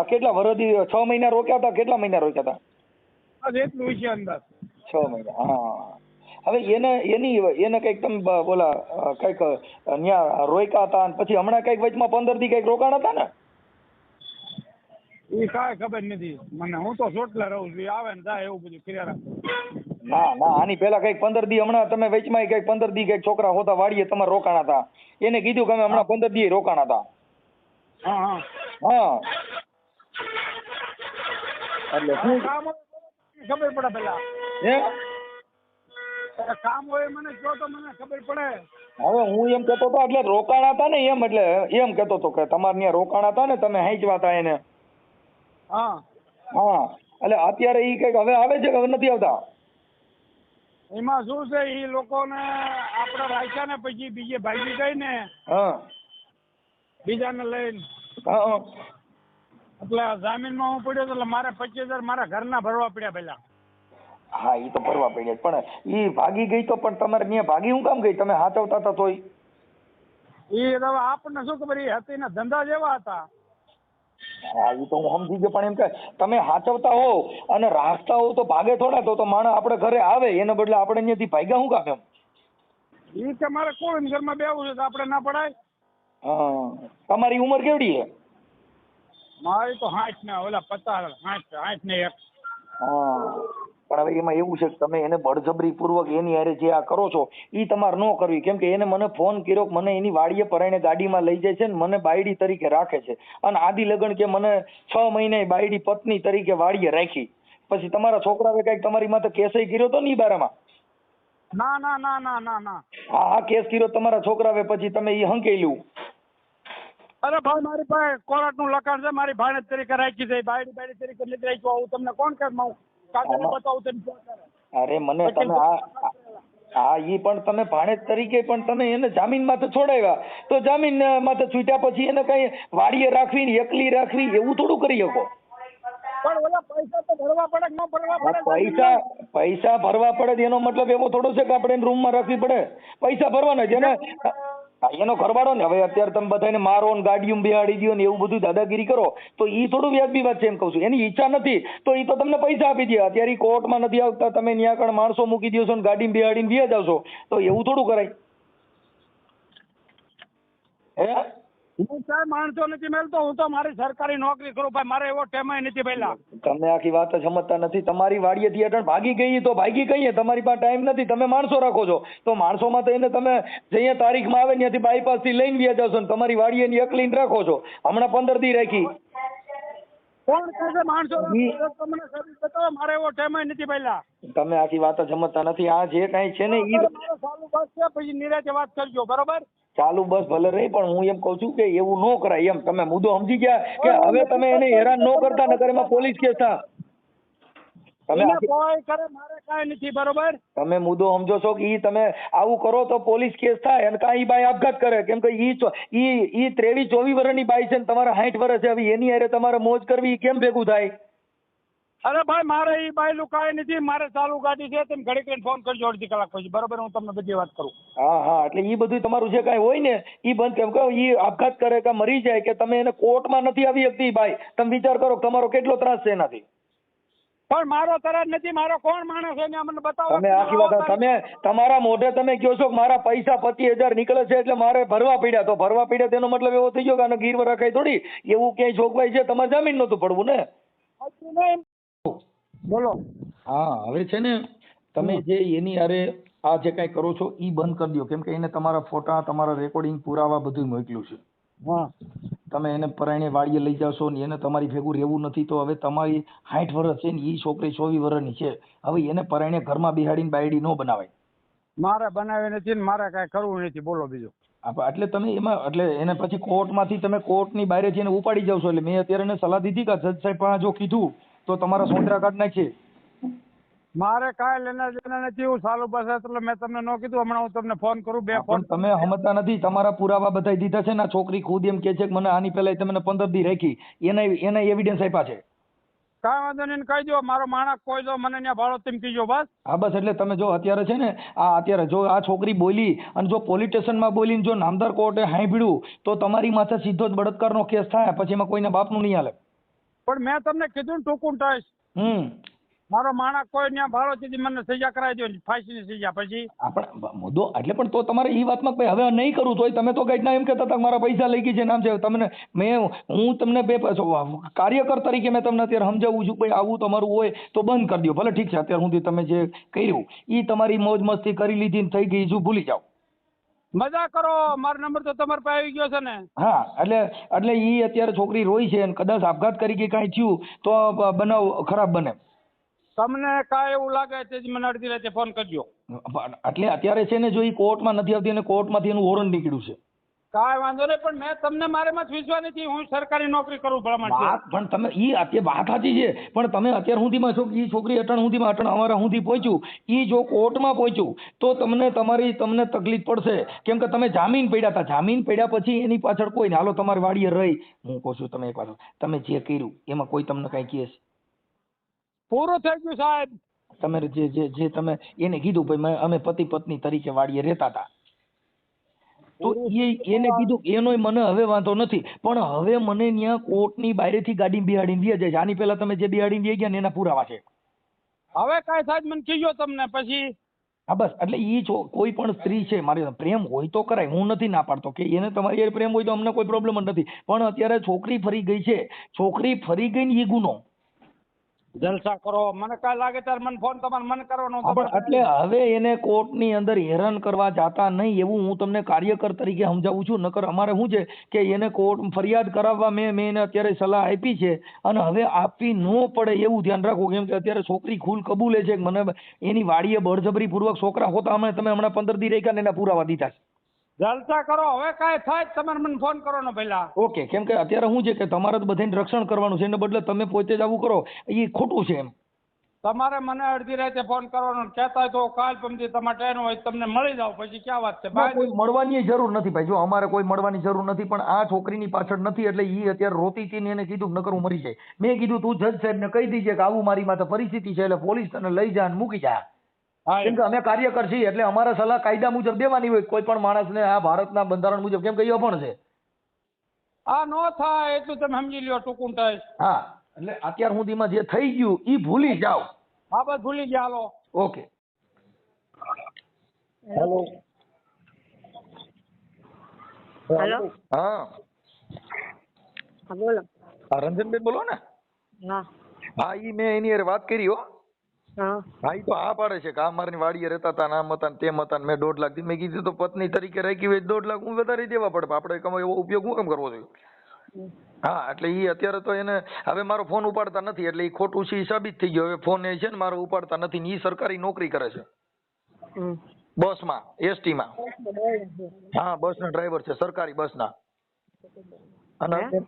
કેટલા વરદી 6 મહિના રોક્યા હતા? કેટલા મહિના રોક્યા હતા? બસ એટલું છે અંદર. 6 મહિના. હા. હવે એને કઈક તમે બોલા કઈક ન્યા રોક્યા હતા, પછી હમણાં કઈક વચમાં 15 દી કઈક રોકાણ હતા ને? એ કાંઈ ખબર નથી મને. હું તો ચોટલા રહું છું. આવે ને જાય એવું બધું કર્યા રાખે. ના ના, આની પેલા કઈક 15 દી હમણાં તમે વચમાં કઈક 15 દી કઈક છોકરા હોતા વાડીએ તમારે રોકાણા હતા. એને કીધું કે અમે હમણાં 15 દી રોકાણા હતા. હા હા. હા. એટલે હું કામ હોય ખબર પડે પેલા. હે? કામ હોય મને કહો તો મને ખબર પડે. હવે હું એમ કેતો હતો એટલે રોકાણા હતા ને એમ, એટલે એમ કેતો હતો કે તમારે ત્યાં રોકાણા હતા ને, તમે હાંચવા હતા એને? હા. હા. એટલે અત્યારે ઈ કઈક હવે આવે છે કે હવે નથી આવતા? એમાં શું છે, એ લોકોને આપણે રાખ્યા ને પછી બીજે ભાગી ગઈ ને. હા બીજાને લઈને. હા. એટલે જામીનમાં હું પડ્યો એટલે મારે 25,000 મારા ઘરના ભરવા પડ્યા પેલા. હા ઈ તો ભરવા પડ્યા પણ ઈ ભાગી ગઈ તો પણ તમારે ત્યાં ભાગી હું કામ ગઈ? તમે હાચવતા હતા તોય? એ હવે આપણને શું ખબર, એ હતી ને ધંધા જેવા હતા. હા ઈ તો હું સમજી ગયો પણ એમ કે તમે હાચવતા હોવ અને રાખતા હોવ તો ભાગે થોડા? તો માણસ આપણે ઘરે આવે એના બદલે આપણે અહીંયાથી ભાગ્યા હું કામ એમ? એ કે મારે કોઈ ઘરમાં બેવું છે તો આપણે ના પડાય. હા તમારી ઉંમર કેવડી છે? મારી તો 60 ને ઓલા 50, 60 ને 1. હા પણ હવે એમાં એવું છે કે તમે એને બળજબરી પૂર્વક એની હારે જે આ કરો છો ઈ તમારે ન કરવી. કેમ કે એને મને ફોન કર્યો, મને એની વાડીએ પરાઈને ગાડીમાં લઈ જાય છે ને મને બાયડી તરીકે રાખે છે અને આદિ લગન કે મને 6 મહિને બાયડી પત્ની તરીકે વાડીએ રાખી. પછી તમારા છોકરાએ કઈક તમારી માથે કેસય કર્યો તો ને ઈ બારામાં? ના ના ના ના ના ના. હા કેસ કર્યો તમારા છોકરાએ, પછી તમે ઈ હંકેલ્યું? અરે ભાઈ મારી પાસે કોર્ટ નું લખાણ છે, મારી ભાણેજ તરીકે રાખી છે, બાયડી તરીકે નથી રાખી. હું તમને કોણ કે કાગળ બતાવું તમે? અરે મને તમે હા ઈ પણ તમે ભાણેજ તરીકે પણ તમે એને જામીન માથે છોડાવ્યા તો જામીન માથે છૂટ્યા પછી એને કઈ વાડીએ રાખવી એકલી રાખવી એવું થોડું કરી શકો? પણ ઓલા પૈસા તો ભરવા પડે કે ન ભરવા પડે? પૈસા ભરવા પડે એનો મતલબ એવો થોડો છે કે આપણે એને રૂમમાં રાખવી પડે. પૈસા ભરવાના જેને એનો ઘરવાળો ને. હવે અત્યારે તમે બધાને મારો ને ગાડીઓ બિહાડી દો ને એવું બધું દાદાગીરી કરો તો ઈ થોડું વ્યાજબી વાત છે એમ કહું છું. એની ઈચ્છા નથી તો ઈ તો તમને પૈસા આપી દે. અત્યારે કોર્ટમાં નથી આવતા, તમે ન્યા કણ માણસો મૂકી દો છો ને ગાડી બિહાડીને વ્યાજ આવશો તો એવું થોડું કરાય? હે હું સાહેબ માણસો નથી મેલતો, હું તો મારી સરકારી નોકરી કરું ભાઈ, મારે એવો ટેમાય નથી પહેલા. તમે આખી વાત જ સમજતા નથી. તમારી વાડીએથી અટણ ભાગી ગઈ તો ભાગી કહીએ, તમારી પાસે ટાઈમ નથી, તમે માણસો રાખો છો તો માણસોમાં તો એને તમે જઈએ તારીખમાં આવે ત્યાંથી બાયપાસ થી લઈને વ્યાજ આવશો ને તમારી વાડીએ એકલીને રાખો છો. હમણાં 15 દી રાખી. કોણ કહે માણસો તમને બતાવો, મારે એવો ટેમાય નથી પહેલા. તમે આખી વાત જ સમજતા નથી. આ જે કઈ છે ને ઈ ચાલુ બસ છે, પછી નિરાતે વાત કરજો બરોબર? ચાલુ બસ ભલે રહી પણ હું એમ કઉ છું કે એવું ન કરાય એમ. તમે મુદ્દો સમજી ગયા કે હવે તમે એને હેરાન ન કરતા નકર એમાં પોલીસ કેસ થાય. તમે મુદ્દો સમજો છો કે ઈ તમે આવું કરો તો પોલીસ કેસ થાય અને કાંઈ બાઈ આપઘાત કરે. કેમ કે ઈ 23-24 વર્ષની બાઈ છે ને તમારા 60 વર્ષ છે. હવે એની હારે તમારે મોજ કરવી ઈ કેમ ભેગું થાય? અરે ભાઈ મારે ઈ બાયલું કાંઈ નથી, મારે ચાલુ ગાડી છે, તમે ઘડી કરીને ફોન કરજો અડધી કલાક પછી બરોબર? હું તમને બધી વાત કરું. હા એટલે ઈ બધું તમારું જે કાંઈ હોય ને ઈ બંધ. કેમ કે ઈ આપઘાત કરે કે મરી જાય કે તમે એને કોર્ટમાં નથી આવી શકતી બાઈ. તમે વિચાર કરો તમારો કેટલો ત્રાસ છે એનાથી. પણ મારો તરત નથી, મારો કોણ માણસ છે મને બતાવો. તમે આખી વાત તમે તમારા મોઢે તમે કહો છો કે મારા પૈસા 25,000 નીકળે છે એટલે મારે ભરવા પડ્યા. તો ભરવા પડ્યા તેનો મતલબ એવો થઈ ગયો કે આને ગીરવે રખાય થોડી? એવું ક્યાંય જોગવાઈ છે? તમારે જામીન નહોતું પડવું ને? બોલો. હા હવે છે ને તમે જે એની હારે આ જે કાંઈ કરો છો ઈ બંધ કરી દો. કેમ કે એને તમારા ફોટા, તમારા રેકોર્ડિંગ, પુરાવા બધું મોકલ્યું છે. હા તમે એને પરાયણે વાડીએ લઈ જાશો ને એને તમારી ભેગું રહેવું નથી તો હવે તમારી 60 વર્ષ છે ને ઈ છોકરી 24 વર્ષની છે. હવે એને પરાયણે ઘરમાં બિહાડીને બાયડી ન બનાવાય. મારે બનાવી નથી ને મારે કાંઈ કરવું નથી. બોલો બીજું. એટલે તમે એમાં એટલે એને પછી કોર્ટમાંથી તમે કોર્ટની બહારેથી એને ઉપાડી જાવ છો. એટલે મેં અત્યારે એને સલાહ દીધી કે જજ સાહેબ પાસે જો કીધું તો તમારા સોંદરા કાઢ નાખીએ. મારે કાંઈ લેના દેના નથી. હું ચાલુ બસ એટલે મેં તમને ન કીધું. હમણાં હું તમને ફોન કરું. 2 ફોન તમે સમજતા નથી. તમારા પુરાવા બધા દીધા છે ને. છોકરી ખુદ એમ કે છે કે મને આની પહેલા તમે 15 દી રાખી, એના એવિડન્સ આપ્યા છે. કાંઈ વાંધો નહીં, કહી દો મારો માણસ કોઈ દો મને ત્યાં ભાડો તેમ કીજો બસ. હા બસ એટલે તમે જો અત્યારે છે ને અત્યારે જો આ છોકરી બોલી અને જો પોલીસ સ્ટેશનમાં બોલીને જો નામદાર કોર્ટે સાંભળ્યું તો તમારી માથે સીધો જ બળાત્કારનો કેસ થાય. પછી એમાં કોઈના બાપનું નહીં હાલે. પણ મેં તમને કીધું ને ટૂંકું ટાઈસ. મારો માણસ કોઈ ત્યાં ભાડો દીધી મને સજા કરાવી દો, ફાંસીની સજા. પછી આપણે મુદ્દો એટલે પણ તો તમારે એ વાતમાં ભાઈ હવે નહીં કરું તોય તમે તો કઈક ના એમ કહેતા હતા મારા પૈસા લઈ ગઈ છે નામ છે. તમને હું તમને કાર્યકર તરીકે મેં તમને અત્યારે સમજાવું છું ભાઈ આવું તમારું હોય તો બંધ કરી દો. ભલે ઠીક છે અત્યાર સુધી તમે જે કર્યું એ તમારી મોજ મસ્તી કરી લીધી ને થઈ ગઈ, શું ભૂલી જાઓ. મજા કરો. મારો નંબર તો તમારી પાસે આવી ગયો છે ને. હા એટલે ઈ અત્યારે છોકરી રોઈ છે અને કદાચ આપઘાત કરી કે કાંઈ થયું તો બનાવ ખરાબ બને. તમને કાંઈ એવું લાગે તે જ મને અડધી રાતે ફોન કરજો. એટલે અત્યારે છે ને જો એ કોર્ટમાં નથી આવતી અને કોર્ટમાંથી એનું વોરંટ નીકળ્યું છે. કાંઈ વાંધો નહીં, પણ મેં તમને મારેમાં વિશ્વાસ નથી. હું સરકારી નોકરી કરું ભલામણ છે. પણ તમે ઈ અત્યારે વાત સાચી છે પણ તમે અત્યાર સુધીમાં છો કે ઈ છોકરી અટણ અમારા સુધી પહોંચ્યું ઈ જો કોર્ટમાં પહોંચ્યું તો તમને તકલીફ પડશે. કેમ કે તમે જામીન પડ્યા હતા. જામીન પડ્યા પછી એની પાછળ કોઈ ને હાલો તમારી વાડીએ રહી. હું કહું છું તમે એક વાત, તમે જે કર્યું એમાં કોઈ તમને કઈ કેસ પૂરું થઈ ગયું સાહેબ. તમે જે તમે એને કીધું ભાઈ અમે પતિ પત્ની તરીકે વાડીએ રહેતા હતા, તો એને કીધું એનોય મને હવે વાંધો નથી, પણ હવે મને ત્યાં કોર્ટની બહારેથી ગાડી બિહાડીને લઈ જાય છે. આની પહેલા તમે જે બિહાડીને લઈ ગયા ને એના પુરાવા છે. હવે કાંઈ થાય મને કીજો તમને પછી. હા બસ, એટલે ઈ કોઈ પણ સ્ત્રી છે મારી પ્રેમ હોય તો કરાય, હું નથી ના પાડતો કે એને તમારી હારે પ્રેમ હોય તો અમને કોઈ પ્રોબ્લેમ જ નથી, પણ અત્યારે છોકરી ફરી ગઈ છે, છોકરી ફરી ગઈ ને એ ગુનો. જલસા કરો, મને કાંઈ લાગે ત્યારે મને ફોન તમારે મને કરવાનો. એટલે હવે એને કોર્ટની અંદર હેરાન કરવા જાતા નહીં એવું હું તમને કાર્યકર તરીકે સમજાવું છું. નકર અમારે શું છે કે એને કોર્ટ ફરિયાદ કરાવવા મેં એને અત્યારે સલાહ આપી છે, અને હવે આપવી ન પડે એવું ધ્યાન રાખવું. કેમ કે અત્યારે છોકરી ખુલ કબૂલે છે કે મને એની વાડીએ બળજબરી પૂર્વક છોકરા હોતા તમે હમણાં 15 દી રાખ્યા ને એના પુરાવા દીધા છે. જલસા કરો, હવે કાંઈ થાય તમારે મને ફોન કરવાનો પહેલા. ઓકે, કેમ કે અત્યારે શું છે કે તમારે તો બધાને રક્ષણ કરવાનું છે, એને બદલે તમે પોતે જ આવું કરો એ ખોટું છે. એમ તમારે મને અડધી રાતે ફોન કરવાનો, કહેતા હોય તો કાલ પમદી તમારે ટ્રેન હોય તમને મળી જાવ, પછી ક્યાં વાત છે. કોઈ મળવાની જરૂર નથી ભાઈ, જો અમારે કોઈ મળવાની જરૂર નથી, પણ આ છોકરીની પાછળ નથી એટલે ઈ અત્યારે રોતી હતી ને એને કીધું નકર હું મરી જાય. મેં કીધું તું જજ સાહેબ ને કહી દીજે કે આવું મારી માથે પરિસ્થિતિ છે એટલે પોલીસ તને લઈ જા અને મૂકી જા. કેમ કે અમે કાર્યકર છીએ એટલે અમારા સલાહ કાયદા મુજબ દેવાની હોય કોઈ પણ માણસને, આ ભારતના બંધારણ મુજબ. કેમ કે એ અભણ છે. આ નો થાય એટલું તમે સમજી લ્યો, ટૂંકું થાય. હા, એટલે અત્યાર સુધીમાં જે થઈ ગયું ઈ ભૂલી જાઓ. હા બસ ભૂલી ગયા. હાલો. ઓકે. હેલો. હેલો. હા બોલો. હા, રંજનબેન બોલો ને. હા હા, ઈ મેં એની હારે વાત કરી હો. હા હા, ઈ તો હા પાડે છે કે આ મારી વાડીએ રહેતા હતા, આમ હતા ને તેમ હતા ને મેં 1.5 લાખ મેં કીધું તો પત્ની તરીકે રાખી હોય 1.5 લાખ હું વધારે દેવા પડે, આપણે કમાય એવો ઉપયોગ હું કેમ કરવો જોઈએ. હા, એટલે ઈ અત્યારે તો એને હવે મારો ફોન ઉપાડતા નથી એટલે ઈ ખોટું છે સાબિત થઈ ગયો. હવે ફોન એ છે ને મારો ઉપાડતા નથી ને ઈ સરકારી નોકરી કરે છે બસમાં, એસટીમાં. હા, બસના ડ્રાઈવર છે સરકારી બસના. અને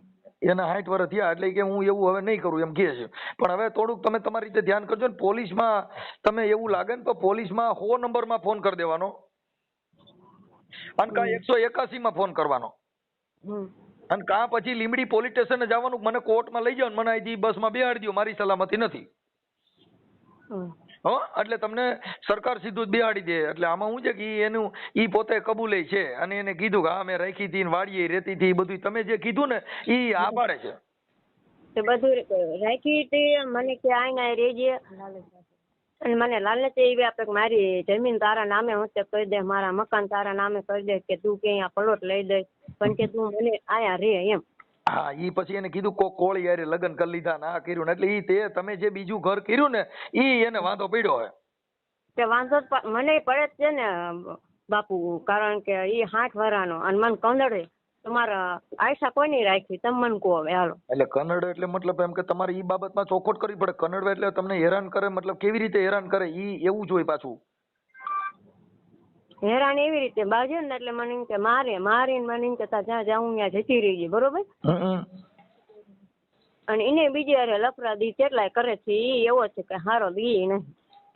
એના 60 વર્ષ થયા એટલે કે હું એવું હવે નહીં કરું એમ કહે છે. પણ હવે થોડુંક તમે તમારી રીતે ધ્યાન કરજો ને, પોલીસમાં તમે એવું લાગે ને તો પોલીસમાં 100 નંબરમાં ફોન કરી દેવાનો અને કાં 181 માં ફોન કરવાનો અને કાં પછી લીંબડી પોલીસ સ્ટેશને જવાનું, મને કોર્ટમાં લઈ જાવ ને મને અહીંથી બસમાં બેહાડી દો, મારી સલામતી નથી. હો, એટલે તમને સરકાર સીધું જ બેહાડી દે. એટલે આમાં શું છે કે એનું ઈ પોતે કબૂલે છે અને એને કીધું કે હા મેં રાખી હતી ને વાડીએ રહેતી હતી, બધું તમે જે કીધું ને ઈ આ પાડે છે. તે બધું રાખી હતી મને કે આઈને રેજે, અને મને લાલચ એવી આપે કે મારી જમીન તારા નામે હું તે કરી દે, મારા મકાન તારા નામે કરી દે, કે તું કે અહીંયા પ્લોટ લઈ દે પણ કે તું મને આયા રે એમ. હા, ઈ પછી એને કીધું કોળી યારે લગ્ન કરી લીધા ને આ કર્યું ને એટલે ઈ તે તમે જે બીજું ઘર કર્યું ને ઈ એને વાંધો પડ્યો હે. તે વાંધો મને પડે જ છે ને બાપુ, કારણ કે ઈ 60 વર્ષનો અને મને કંદડે તમારા આયસા કોઈ નહીં રાખી, તમે મને કહો હવે હાલો. એટલે કન્નડ એટલે મતલબ એમ કે તમારે ઈ બાબતમાં ચોખવટ કરવી પડે. કન્નડ એટલે તમને હેરાન કરે, મતલબ કેવી રીતે હેરાન કરે ઈ એવું જ હોય પાછું. હેરાન એવી રીતે બાજુ ને એટલે મને એમ કે મારીને મને એમ કે જ્યાં જાઉં ત્યાં જતી રહીએ, બરોબર. અને એને બીજી યારે લફડા દી કેટલાય કરે છે, ઈ એવો છે કે હારો દી નહીં.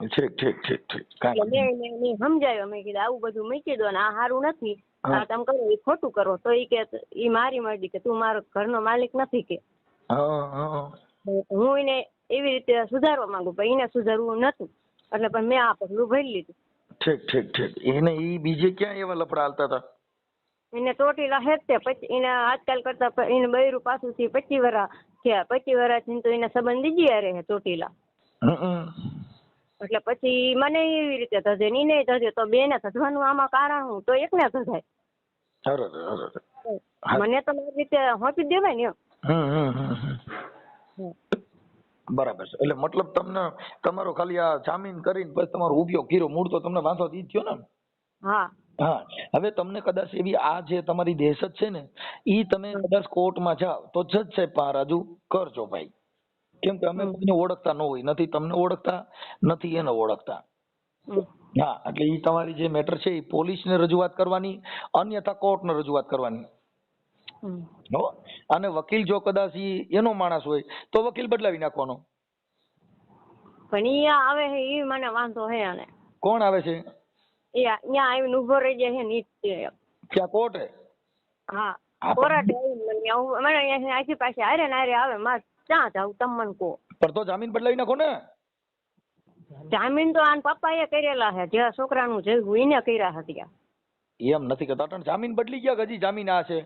એટલે મેં એને સમજાવ્યો, મેં કીધું આવું બધું મૂકી દો ને આ સારું નથી, આ તમે કરો એ ખોટું કરો. તો ઈ કે ઈ મારી મરજી કે તું મારો ઘરનો માલિક નથી કે. હું એને એવી રીતે સુધારવા માંગુ પણ એને સુધારવું નતું, એટલે પણ મેં આ પગલું ભરી લીધું. ઠીક. એને ઈ બીજે ક્યાં એવા લફડા હાલતા હતા? એને ચોટીલા હેતે પછી એને આજકાલ કરતા એને બૈરું પાછું થી 25 વર્ષ થયા, 25 વર્ષથી તો એને સંબંધ દીજી યારે હે ચોટીલા. એટલે પછી મને એવી રીતે થશે ને એને થશે, તો બેને થવાનું આમાં કારણ હું તો એકને થશે. મને તો મારી રીતે હોપી દેવાય ને એમ. બરાબર છે. એટલે મતલબ તમને તમારો ખાલી આ જામીન કરીને પછી તમારો ઉપયોગ કર્યો, મૂળ તો તમને વાંધો જ થયો ને. હા. હવે તમને કદાચ એવી આ જે તમારી દહેશત છે ને ઈ તમે કદાચ કોર્ટમાં જાઓ તો જજ સાહેબ પાસે રજૂ કરજો ભાઈ. કેમ કે અમે કોઈને ઓળખતા ન હોય, નથી તમને ઓળખતા નથી એને ઓળખતા. હા, એટલે ઈ તમારી જે મેટર છે એ પોલીસને રજૂઆત કરવાની, અન્યથા કોર્ટને રજૂઆત કરવાની. અને વકીલ જો કદાચ ઈ એનો માણસ હોય તો વકીલ બદલાવી નાખવાનો. પણ ઈ આવે છે ઈ મને વાંધો હે. અને કોણ આવે છે? એ અહીંયા આવીને ઉભો રહી જાય છે ને ક્યાં કોર્ટે? હા, કોર્ટે આવીને મને અહીંયા આખી પાસે હારે ને હારે આવે, મારે ક્યાં જાવ તમે મને કહો. પણ તો જામીન બદલાવી નાખો ને. જામીન તો આન પપ્પાએ કરેલા છે, જે છોકરાનું જયું એને કર્યા હતા. એમ નથી કરતા, પણ જામીન બદલી ગયા કે હજી જામીન આ છે?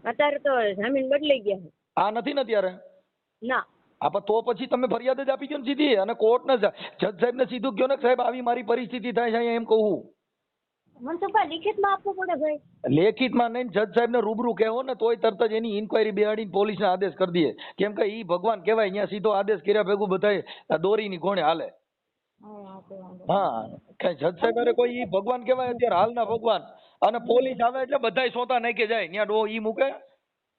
અત્યારે તો જામીન બદલાઈ ગયા છે. આ નથી ને ત્યારે? ના. હા, પણ તો પછી તમે ફરિયાદ જ આપી દો ને સીધી, અને કોર્ટને જજ સાહેબને સીધું કહો ને કે સાહેબ આવી મારી પરિસ્થિતિ થાય છે અહીંયા, એમ કહું. મનસુખભાઈ લિખિતમાં આપવું પડે ભાઈ. લેખિતમાં નહીં, જજ સાહેબને રૂબરૂ કહેવો ને તોય તરત જ એની ઇન્કવાયરી બેહાડીને પોલીસને આદેશ કરી દે. કેમ કે ઈ ભગવાન કહેવાય, અહીંયા સીધો આદેશ કર્યા ભેગું બધાય દોરીની કોણે હાલે. હા, કઈ જજ સાહેબ અરે કોઈ ઈ ભગવાન કહેવાય અત્યારે હાલના ભગવાન, અને પોલીસ આવે એટલે બધાય સોતા નાખી જાય ત્યાં ડો ઈ મૂકે.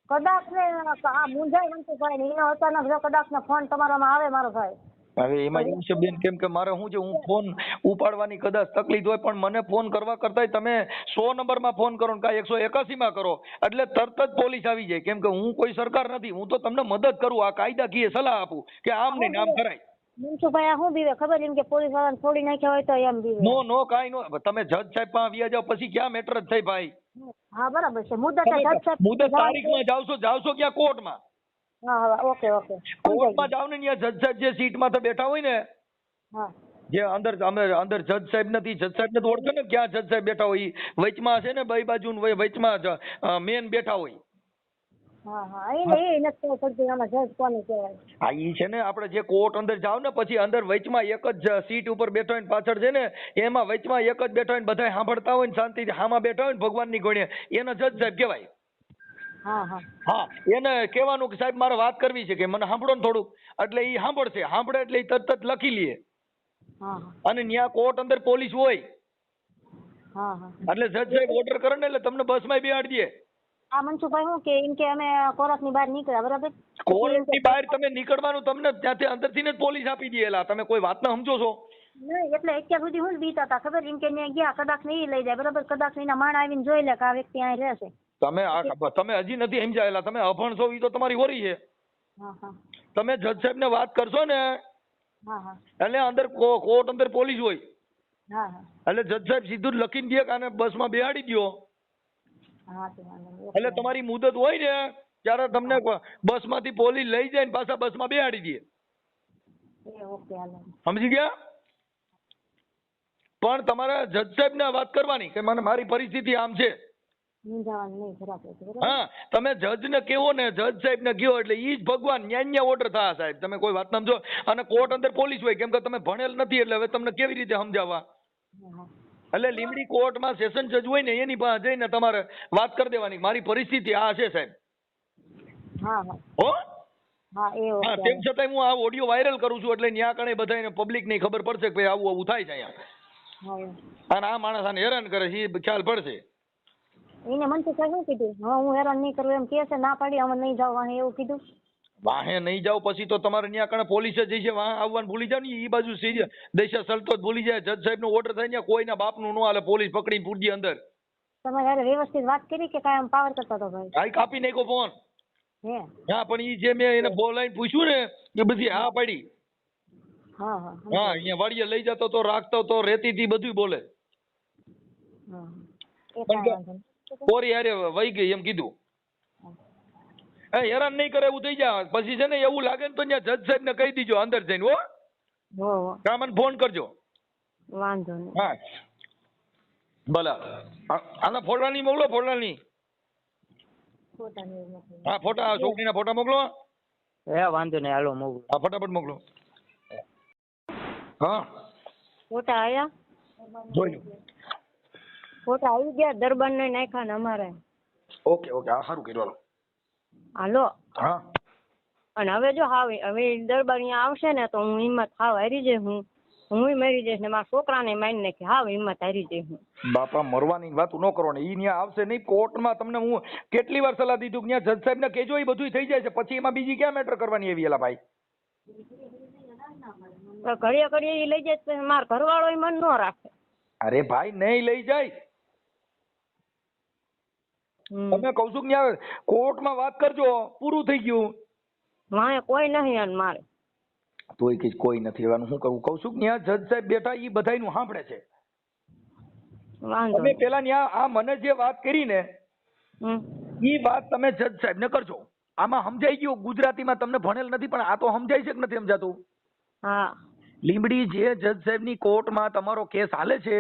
કદાચ ને આ મુંજાઈ મનસુખભાઈ ને એનો અચાનક જો કદાચ ને ફોન તમારામાં આવે મારો ભાઈ. હવે એમાં એવું છે બેન, કેમ કે મારે શું છે, હું ફોન ઉપાડવાની કદાચ તકલીફ હોય, પણ મને ફોન કરવા કરતા તમે 100 નંબરમાં ફોન કરો ને 181 માં કરો એટલે તરત જ પોલીસ આવી જાય. કેમ કે હું કોઈ સરકાર નથી, હું તો તમને મદદ કરું, આ કાયદાકીય સલાહ આપું કે આમ નહીં આમ કરાય. મનસુખભાઈ આ શું બીવે ખબર, એમ કે પોલીસ વાળાને છોડી નાખ્યા હોય તો એમ બીવે. નો કાઈ નો, તમે જજ સાહેબ પાસે આવ્યા જાવ પછી ક્યાં મેટર જ થઈ ભાઈ. હા બરાબર છે, મુદત જજ સાહેબ મુદત તારીખમાં જાવશો ક્યાં કોર્ટમાં? હા ઓકે કોર્ટમાં જાવ ને ત્યાં જજ સાહેબ જે સીટમાં તો બેઠા હોય ને, હા જે અંદર અંદર જજ સાહેબ નથી, જજ સાહેબ ને તો ઓળખે ને ક્યાં જજ સાહેબ બેઠા હોય, વચમાં છે ને બે બાજુ વચમાં મેન બેઠા હોય. હા એ નથી પડતી આમાં જજ કોને કહેવાય. હા ઈ છે ને, આપણે જે કોર્ટ અંદર જાવ ને પછી અંદર વચમાં એક જ સીટ ઉપર બેઠો હોય, પાછળ છે ને એમાં વચમાં એક જ બેઠો હોય, બધા સાંભળતા હોય ને શાંતિથી હામાં બેઠા હોય ને ભગવાનની ગોળે, એને જજ સાહેબ કહેવાય. હા, એને કહેવાનું કે સાહેબ મારે વાત કરવી છે, કે મને સાંભળો ને થોડુંક, એટલે ઈ સાંભળે એટલે ઈ તરત જ લખી લે. અને ન્યા કોર્ટ અંદર પોલીસ હોય એટલે જજ સાહેબ ઓર્ડર કરે ને એટલે તમને બસમાં બેહાડી દે. આ મનસુખભાઈ શું કે એમ કે અમે કોર્ટની બહાર નીકળ્યા બરાબર, કોર્ટની બહાર તમે નીકળવાનું તમને ત્યાંથી અંદરથી જ પોલીસ આપી દેલા, તમે કોઈ વાત ના સમજો છો? નહીં એટલે અત્યાર સુધી હું બીતા હતા ખબર, એમ કે ત્યાં ગયા કદાચ નહીં લઈ જાય બરાબર, કદાચ એના માણ આવીને જોઈ લે કે આ વ્યક્તિ અહીં રહેશે. તમે હજી નથી સમજાયેલા, તમે અભણ છો, ઈ તો તમારી હોરી છે. તમે જજ સાહેબ ને વાત કરશો ને એટલે અંદર કોર્ટ અંદર પોલીસ હોય, એટલે જજ સાહેબ સીધું જ લખીને દે કે આને બસમાં બેહાડી દો. એટલે તમારી મુદત હોય ને ત્યારે તમને બસમાંથી પોલીસ લઈ જાય ને પાછા બસમાં બેહાડી દે. સમજી ગયા? પણ તમારે જજ સાહેબ ને વાત કરવાની કે મને મારી પરિસ્થિતિ આમ છે. હા, તમે જજ ને કેવો ને જજ સાહેબ ને કયો એટલે ઈ જ ભગવાન ન્યા ઓર્ડર થાય સાહેબ, તમે કોઈ વાત સમજો. અને કોર્ટ અંદર પોલીસ હોય, કેમ કે તમે ભણેલ નથી એટલે હવે તમને કેવી રીતે સમજાવવા. એટલે લીમડી કોર્ટમાં સેશન જજ હોય ને એની પાસે જઈને તમારે વાત કરી દેવાની, મારી પરિસ્થિતિ આ છે સાહેબ. હો હા, તેમ છતાં હું આ ઓડિયો વાયરલ કરું છું એટલે ન્યા કણે બધાને પબ્લિક ની ખબર પડશે કે ભાઈ આવું થાય છે અહીંયા, અને આ માણસ આને હેરાન કરે છે એ ખ્યાલ પડશે. એને મનસુખભાઈ શું કીધું, હું હેરાન નહીં કરું એમ કે છે, ના પાડી અમે નહીં જાવ વાહે એવું કીધું. વાહે નહીં જાવ પછી તો તમારે ત્યાં કણે પોલીસ જ જઈ છે, વાહ આવવાનું ભૂલી જાવ ને, એ બાજુ દેશા સલતો ભૂલી જાય, જજ સાહેબ નો ઓર્ડર થાય ત્યાં કોઈના બાપનું ન હાલે, પોલીસ પકડીને પૂરજી અંદર. તમે યાર વ્યવસ્થિત વાત કરી કે કાયમ પાવર કરતા તો ભાઈ? હા, કાપી નાખ્યો ફોન. હા, પણ ઈ જે મેં એને બોલાઈને પૂછ્યું ને એ બધી હા પાડી. હા, અહીંયા વાડીએ લઈ જતો તો, રાખતો તો, રેતી થી બધું બોલે. કોરી હારે વહી ગઈ એમ કીધું. હેરાન નહીં કરે એવું થઈ જાય પછી છે ને, એવું લાગે ને તો ત્યાં જજ સાહેબ ને કહી દીજો અંદર જઈને. હો મને ફોન કરજો. વાંધો નહીં. હા ભલે, આના ફોટા ની મોકલો, ફોટા ની. હા, ફોટા છોકરીના ફોટા મોકલો. વાંધો નહીં, હાલો મોકલો. હા, ફટાફટ મોકલો. હા, ફોટા આયા? જોઈ લો. ફોટા આવી ગયા, દરબાર ને નાખ્યા ને અમારે. ઓકે હા, સારું કર્યું. હાલો. હા, અને હવે જો હવે દરબાર અહીંયા આવશે ને તો હું હિંમત હાવ હારી જઈશ, હું મરી જઈશ ને મારા છોકરાને મારી નાખી, હાવ હિંમત હારી જઈશ હું. બાપા મરવાની વાત ન કરો ને, ઈ ત્યાં આવશે નહીં કોર્ટમાં. તમને હું કેટલી વાર સલાહ દીધું કે ત્યાં જજ સાહેબ ને કેજો, એ બધું થઈ જાય છે પછી એમાં બીજી ક્યાં મેટર કરવાની એવી એલા ભાઈ. ઘડીએ ઘડીએ એ લઈ જાય મારા ઘરવાળો મન ન રાખે. અરે ભાઈ નહીં લઈ જાય, તમે કઉ છું કે કોર્ટમાં વાત કરજો, પૂરું થઈ ગયું. મારે કોઈ નહીં મારે તોય કઈ કોઈ નથી રહેવાનું. હું કરું કઉ છું કે ત્યાં જજ સાહેબ બેઠા ઈ બધાયનું સાંભળે છે. તમે પેલા ત્યાં આ મને જે વાત કરી ને ઈ વાત તમે જજ સાહેબ ને કરજો. આમાં સમજાઈ ગયું ગુજરાતીમાં, તમને ભણેલ નથી પણ આ તો સમજાય છે કે નથી સમજાતું? હા, લીંબડી જે જજ સાહેબની કોર્ટમાં તમારો કેસ હાલે છે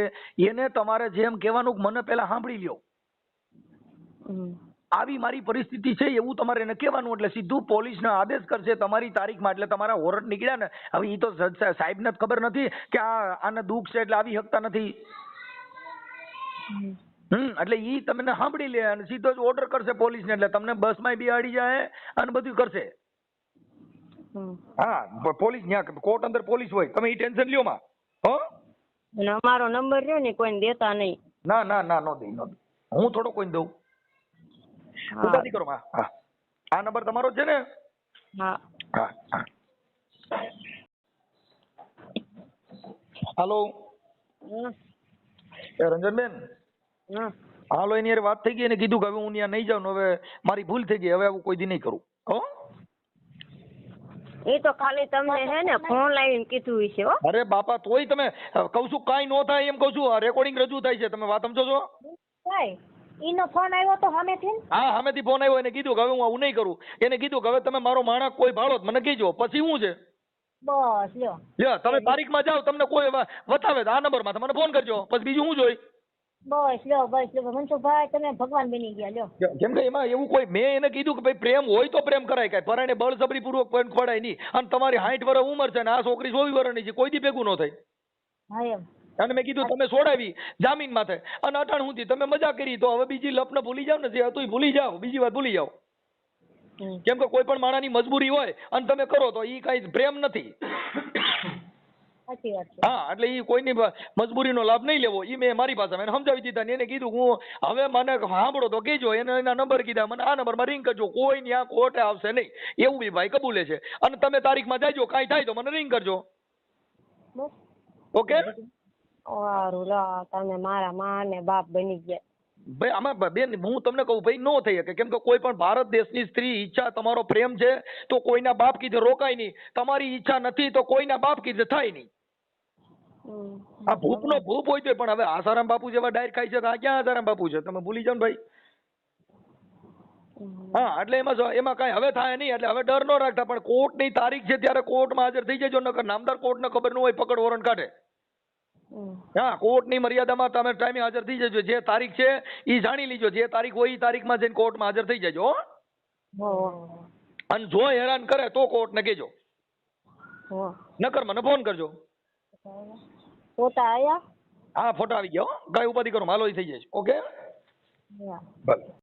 એને તમારે જેમ કહેવાનું કે મને પહેલા સાંભળી લ્યો, આવી મારી પરિસ્થિતિ છે એવું તમારે એને કહેવાનું, એટલે સીધું પોલીસનો આદેશ કરશે તમારી તારીખમાં. એટલે તમારા વોરંટ નીકળ્યા ને. હવે એ તો જજ સાહેબને જ ખબર નથી કે આને દુઃખ છે એટલે આવી શકતા નથી. એટલે ઈ તમને સાંભળી લે અને સીધો જ ઓર્ડર કરશે પોલીસને, એટલે તમને બસમાં બિહાડી જાય અને બધું કરશે. હા, પોલીસ ત્યાં કોર્ટ અંદર પોલીસ હોય, તમે ઈ ટેન્શન લ્યો માં. હો, અને અમારો નંબર રહ્યો ને કોઈને દેતા નહીં. ના ના ના, નો દે, હું થોડો કોઈને દઉં. ઉપાધિ કરો માં. હા, આ નંબર તમારો છે ને? હા હા હા. હાલો રંજનબેન. હાલો, એની યાર વાત થઈ ગઈ, એને કીધું કે હવે હું ત્યાં નહીં જાઉં, હવે મારી ભૂલ થઈ ગઈ, હવે આવું કોઈ દી નહીં કરું. હો, એ તો ખાલી તમને હે ને ફોન લાવીને કીધું છે. હો, અરે બાપા, તોય તમે કહું છું કાંઈ નો થાય એમ કહું છું. રેકોર્ડિંગ રજૂ થાય છે, તમે વાત સમજો છો? ઈનો ફોન આવ્યો તો સામેથી? હા, સામેથી ફોન આવ્યો, એને કીધું કે હવે હું આવું નહીં કરું. એને કીધું કે હવે તમે મારો માણસ કોઈ ભાળો મને કીજો, પછી શું છે? બસ લ્યો, લ્યો તમે તારીખમાં જાઓ, તમને કોઈ બતાવે આ નંબરમાં મને ફોન કરજો, પછી બીજું શું જોઈ? બસ લ્યો, મનસુખભાઈ તમે ભગવાન બની ગયા. લ્યો, કેમ કે એમાં એવું કોઈ, મેં એને કીધું કે ભાઈ પ્રેમ હોય તો પ્રેમ કરાય, કાંઈ પરાણે બળજબરી પૂર્વક પણ ખોડાય નહીં. અને તમારી 60 વર્ષ ઉંમર છે ને આ છોકરી 24 વર્ષની છે, કોઈ દી ભેગું ન થાય. હા એમ. અને મેં કીધું તમે છોડાવી જામીન માથે અને અટાણ સુધી તમે મજા કરી, તો હવે બીજી લપને ભૂલી જાવ ને, જે હતું ભૂલી જાવ, બીજી વાત ભૂલી જાવ. કેમ કે કોઈ પણ માણસની મજબૂરી હોય અને તમે કરો તો ઈ કઈ પ્રેમ નથી. હા, એટલે ઈ કોઈની મજબૂરીનો લાભ નહીં લેવો. ઈ મેં મારી પાસે એને સમજાવી દીધા ને એને કીધું હું હવે મને સાંભળો તો કહેજો, એને એના નંબર કીધા, મને આ નંબરમાં રિંગ કરજો, કોઈ ત્યાં કોર્ટે આવશે નહીં એવું બી ભાઈ કબૂલે છે. અને તમે તારીખમાં જાજો, કાંઈ થાય તો મને રિંગ કરજો. ઓકે? તમે મારા માં ને બાપ બની ગયા. ભાઈ આમાં બેન હું તમને કહું ભાઈ નો થઈ શકે, કેમ કે કોઈ પણ ભારત દેશની સ્ત્રી ઈચ્છા તમારો પ્રેમ છે તો કોઈના બાપ કીધે રોકાય નહીં, તમારી ઈચ્છા નથી તો કોઈના બાપ કીધે થાય નહીં. આ ભૂપનો ભૂપ હોય તો, પણ હવે આસારામ બાપુ જેવા ડાયર ખાય છે તો આ ક્યાં આસારામ બાપુ છે? તમે ભૂલી જાઓ ને ભાઈ. હા, એટલે એમાં કઈ હવે થાય નહીં, એટલે હવે ડર ન રાખતા. પણ કોર્ટની તારીખ છે ત્યારે કોર્ટમાં હાજર થઈ જજો, નકર નામદાર કોર્ટને ખબર ન હોય, પકડ વોરંટ કાઢે. હા, કોર્ટની મર્યાદામાં તમે ટાઈમે હાજર થઈ જજો. જે તારીખ છે એ જાણી લીજો, જે તારીખ હોય એ તારીખમાં જઈને કોર્ટમાં હાજર થઈ જજો. અને જો હેરાન કરે તો કોર્ટને કહેજો, નકર મને ફોન કરજો. ફોટા આયા? હા, ફોટા આવી ગયા. કઈ ઉપાધિ કરો, હાલો થઈ જાય. ઓકે, ભલે.